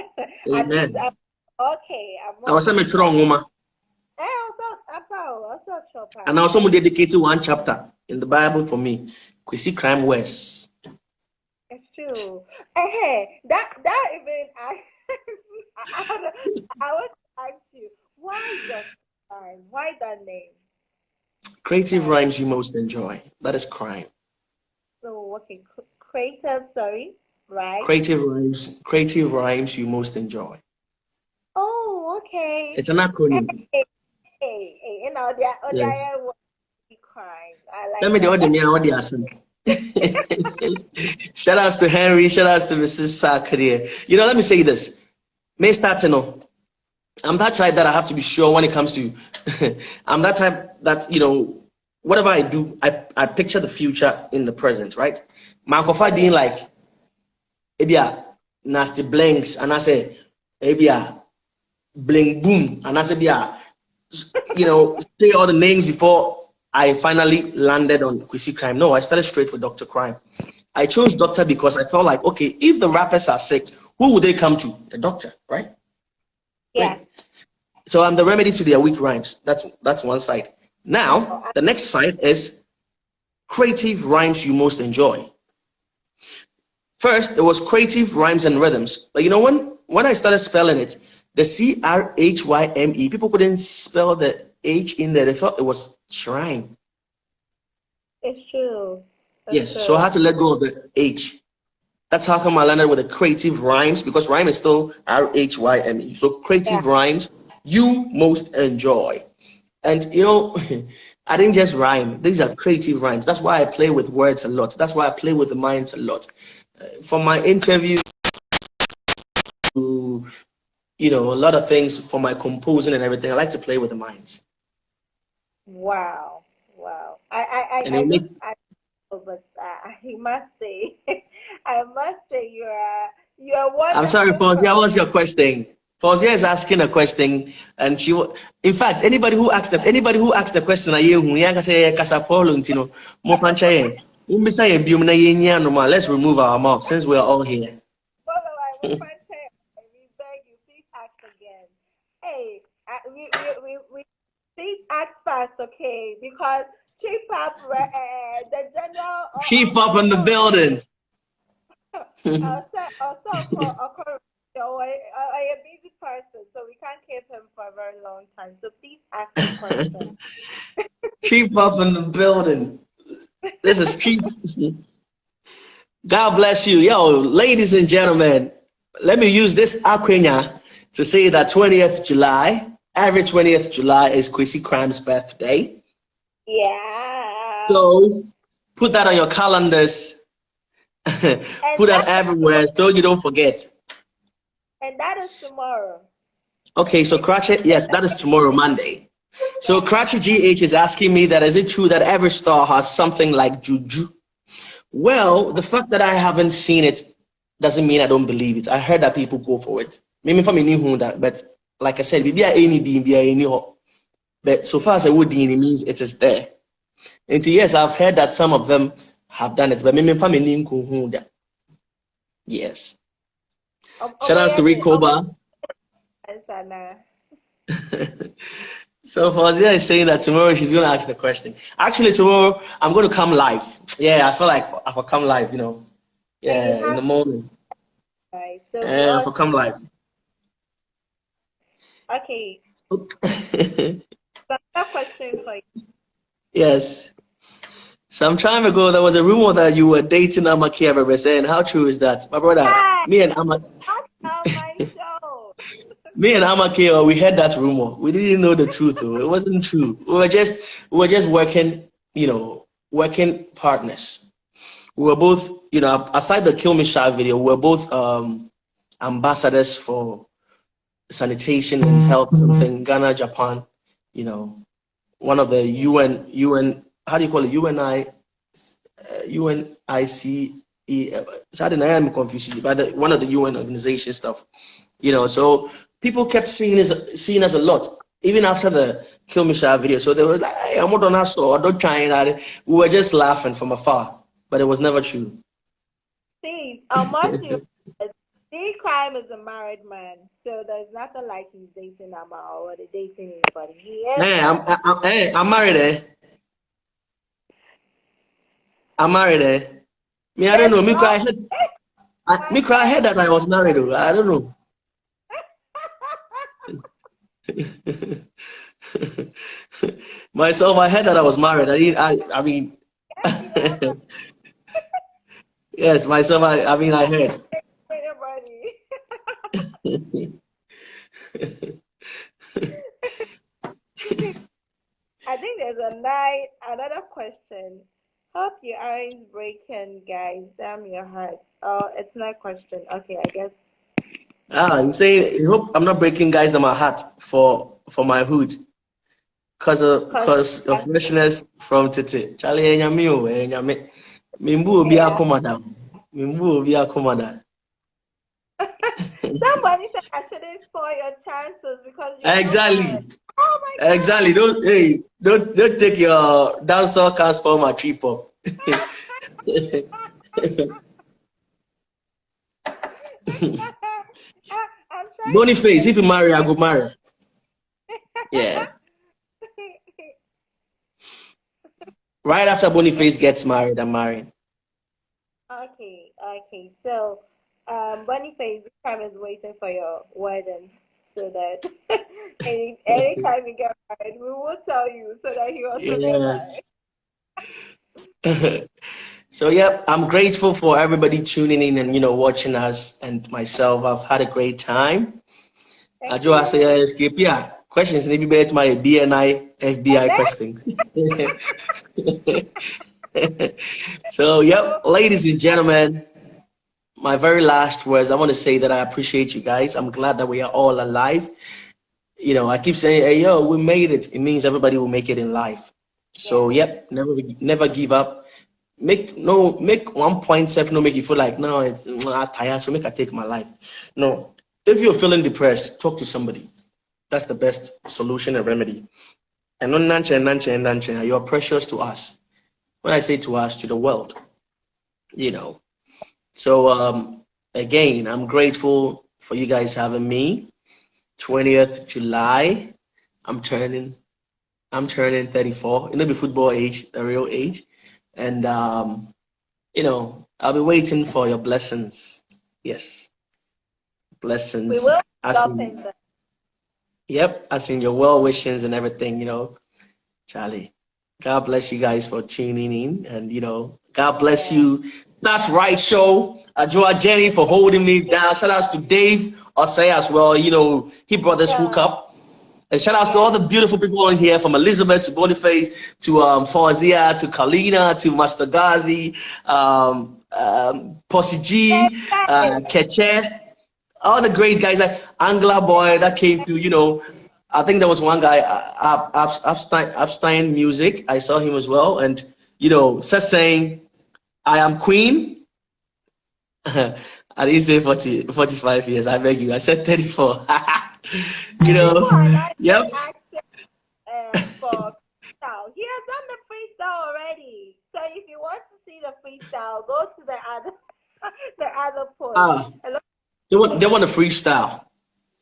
Amen. Okay. I was saying wrong, woman. And now someone dedicated one chapter in the Bible for me. We see Cryme West. It's true. Hey, that even I want to ask you, why just Cryme? Why that name? Creative rhymes you most enjoy. That is Cryme. So okay, creative. Sorry, right? Creative rhymes you most enjoy. Oh, okay. It's an acronym. Hey, you know Yes. Cryme. I like. Let me do what Shout outs to Henry. Shout outs to Mrs. Sakria. You know, let me say this. May start to know. I'm that type that I have to be sure when it comes to. I'm that type that you know, whatever I do, I picture the future in the present, right? My Kofa being like, ebia nasty blanks, and I say, maybe bling boom, and I said, yeah, say all the names before I finally landed on Cryme. No, I started straight for Dr. Cryme. I chose doctor because I felt like, okay, if the rappers are sick, who would they come to? The doctor, right? Yeah. Right. So I'm the remedy to their weak rhymes. That's one side. Now, the next side is creative rhymes you most enjoy. First, it was creative rhymes and rhythms. But when I started spelling it, the Cryme, people couldn't spell the H in there. They felt it was shrine. It's true. Yes, so I had to let go of the H. That's how come I landed with the creative rhymes, because rhyme is still Rhyme. So creative rhymes you most enjoy. And I didn't just rhyme. These are creative rhymes. That's why I play with words a lot. That's why I play with the minds a lot. For my interview, a lot of things for my composing and everything, I like to play with the minds. Wow. I must say, you are one. I'm sorry, Fawzia, what's your question? Fawzia is asking a question, and in fact, anybody who asked the question, let's remove our mouth since we are all here. We beg you, please ask again. Hey, we please ask fast, okay? Because Chief Pop, the general. Chief Pop in the building. A busy person, so we can't keep him for a very long time. So please ask the question. Chief Pop in the building. This is Chief. God bless you. Yo, ladies and gentlemen, let me use this acronym to say that 20th July, every 20th July is Cryme's birthday. Yeah. So put that on your calendars. Put that everywhere so you don't forget. And that is tomorrow. Okay, so Cratchit, yes, that is tomorrow, Monday. So Cratchit GH is asking me that is it true that every star has something like juju? Well, the fact that I haven't seen it doesn't mean I don't believe it. I heard that people go for it. Maybe for me, but like I said, but so far as I would, it means it is there. And yes, I've heard that some of them have done it, but maybe for me, yes. Shout out to Ricoba. So Fawzia is saying that tomorrow she's going to ask the question. Actually, tomorrow I'm going to come live. Yeah, I feel like I will come live, Yeah, in the morning. Right. So I will come live. Okay. Another question for you. Yes. Some time ago, there was a rumor that you were dating Amaki Everest. And how true is that? My brother, me and Amaki. Me and Amaki, we heard that rumor. We didn't know the truth, though. It wasn't true. We were just working, working partners. We were both, aside the Kill Me Shy video, we were both ambassadors for sanitation and health, something Ghana, Japan. One of the UN. How do you call it? UNICE. Sorry, I am confused. But one of the UN organization stuff. So people kept seeing us a lot, even after the Kill Me Shy video. So they were like, hey, I'm not on us, or don't try it. We were just laughing from afar, but it was never true. See, Cryme is a married man, so there's nothing like he's dating Amma or dating anybody. He is. Hey, I'm married, eh? I'm married, eh? Me, I don't know. Me cry head that I was married. I don't know. Myself, I heard that I was married. I mean, yes, myself, I mean, I heard. I think there's another question. Hope you aren't breaking, guys. Damn your heart. Oh, it's not a question. Okay, I guess. You say you hope I'm not breaking guys on my heart for my hood. Cause of freshness from Tete. Charlie Mimbu obi akomada. Mimbu obi akomada. Somebody said I shouldn't really spoil your chances because you're not married. Exactly. Oh my Exactly. Don't take your dancehall can't spoil my trip up. God. I'm trying to Boniface, if think. you marry, I go marry. Yeah. Right after Boniface gets married, I'm marrying. Okay, okay. So, Boniface, this time is waiting for your wedding so that anytime you get married, we will tell you so that you also get Yes. married. So yep, I'm grateful for everybody tuning in and watching us and myself. I've had a great time. Thank Adwoa say you. escape. Yeah. Questions maybe better my BNI And FBI then, questions. So yep, ladies and gentlemen, my very last words. I want to say that I appreciate you guys. I'm glad that we are all alive. I keep saying, hey, yo, we made it. It means everybody will make it in life. So, yeah, yep, never give up. Make 1 point seven, no make you feel like, no, it's tired, so make I take my life. No, if you're feeling depressed, talk to somebody. That's the best solution and remedy. And no you are precious to us. When I say to us, to the world, you know. So, again, I'm grateful for you guys having me. 20th July, I'm turning I'm turning 34. It'll be football age, the real age. And I'll be waiting for your blessings. Yes, we blessings. will As stop in in, the. yep, as in your well wishes and everything, Charlie. God bless you guys for tuning in. And God bless Yeah. you. That's right, show. Adwoa Genny for holding me down. Shout outs to Dave Osei as well. He brought this hook Yeah. up. And shout outs to all Yeah. the beautiful people in here, from Elizabeth to Boniface to Fawzia to Kalina to Master Ghazi, Posse G, Hey. Keche, all the great guys like Angela Boy that came to, I think there was one guy, Upstein Music. I saw him as well. And, said saying, I am Queen. I didn't say 45 years. I beg you. I said 34. People are not Yep. asking for freestyle. He has done the freestyle already. So if you want to see the freestyle, go to the other the other post. Ah, Hello? they want a freestyle.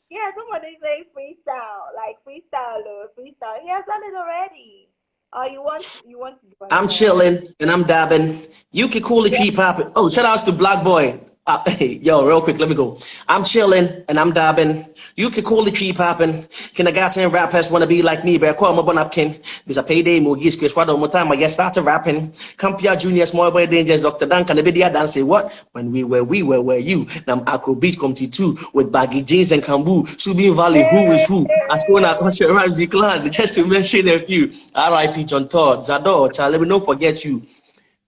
Yeah, somebody say freestyle, like freestyle or freestyle. He has done it already. Or you want to do I'm another one. chilling and I'm dabbing. You can cool the Yeah. tree popping. Oh, shout outs to Black Boy. Hey, yo, real quick, let me go. I'm chilling and I'm dabbing. You can cool the tree popping. Can I got 10 rappers wanna be like me? But call my bun napkin. Because I payday more gis Chris one more time. I get started rapping. Campia Junior, Small Boy Dangers, Dr. Duncan, the video dance. Say what? When we were you. Nam Afrobeat Comedy 2 with baggy jeans and Kambu. Subin Valley, who is who? As going to Country Ramsey Clan, just to mention a few. R.I.P. John Todd, Zador, Charlie, we don't forget you.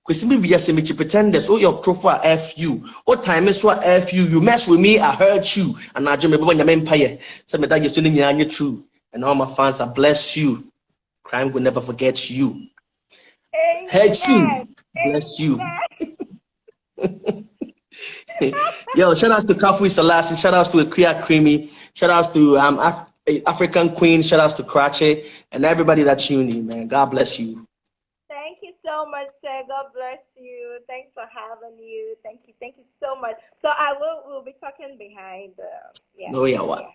Kwesimi via semichi pretenders, oh your profile F you. Oh time is what F you. You mess with me, I hurt you. And I just remember your empire. Some of that you're still in true. And all my fans, I bless you. Crime will never forget you. Head Amen. you. Bless you. Amen. Yo, shout outs to Kafui Selassie, shout outs to Akria Creamy, shout outs to African Queen, shout outs to Krache, and everybody that tuned in, man. God bless you. Thank you so much, sir. God bless you. Thanks for having you. Thank you. Thank you so much. So we'll be talking behind yeah. No, yeah, what?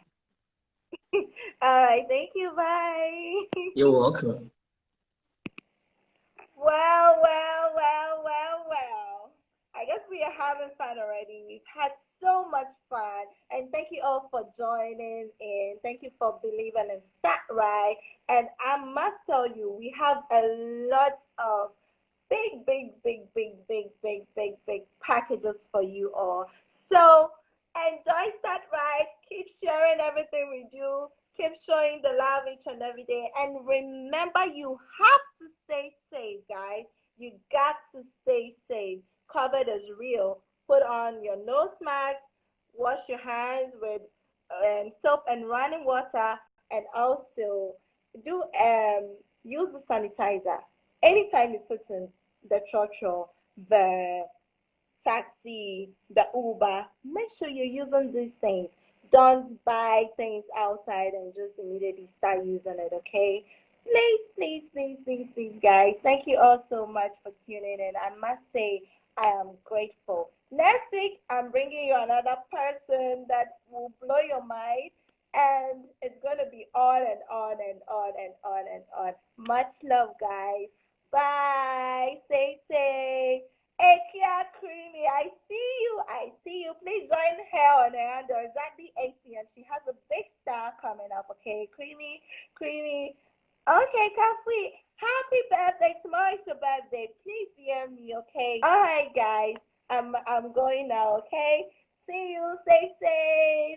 Yeah. All right. Thank you. Bye. You're welcome. Well. I guess we are having fun already. We've had so much fun. And thank you all for joining in. Thank you for believing in Start Right. And I must tell you, we have a lot of big packages for you all. So enjoy Start Right. Keep sharing everything we do. Keep showing the love each and every day. And remember, you have to stay safe, guys. You got to stay safe. COVID is real. Put on your nose mask. Wash your hands with soap and running water. And also do use the sanitizer. Anytime you sit in the truck or the taxi, the Uber, make sure you're using these things. don't buy things outside and just immediately start using it, okay? Please, please, please, please, please, guys. Thank you all so much for tuning in. I must say, I am grateful. Next week, I'm bringing you another person that will blow your mind, and it's going to be on and on and on and on and on. Much love, guys. Bye. Stay safe. Hey, Kia Creamy, I see you. I see you. Please join her on her handle. Exactly 8 p.m. She has a big star coming up, okay? Creamy, Creamy. Okay, Kafri, happy birthday. Tomorrow is your birthday. Please DM me, okay? All right, guys. I'm going now, okay? See you. Stay safe.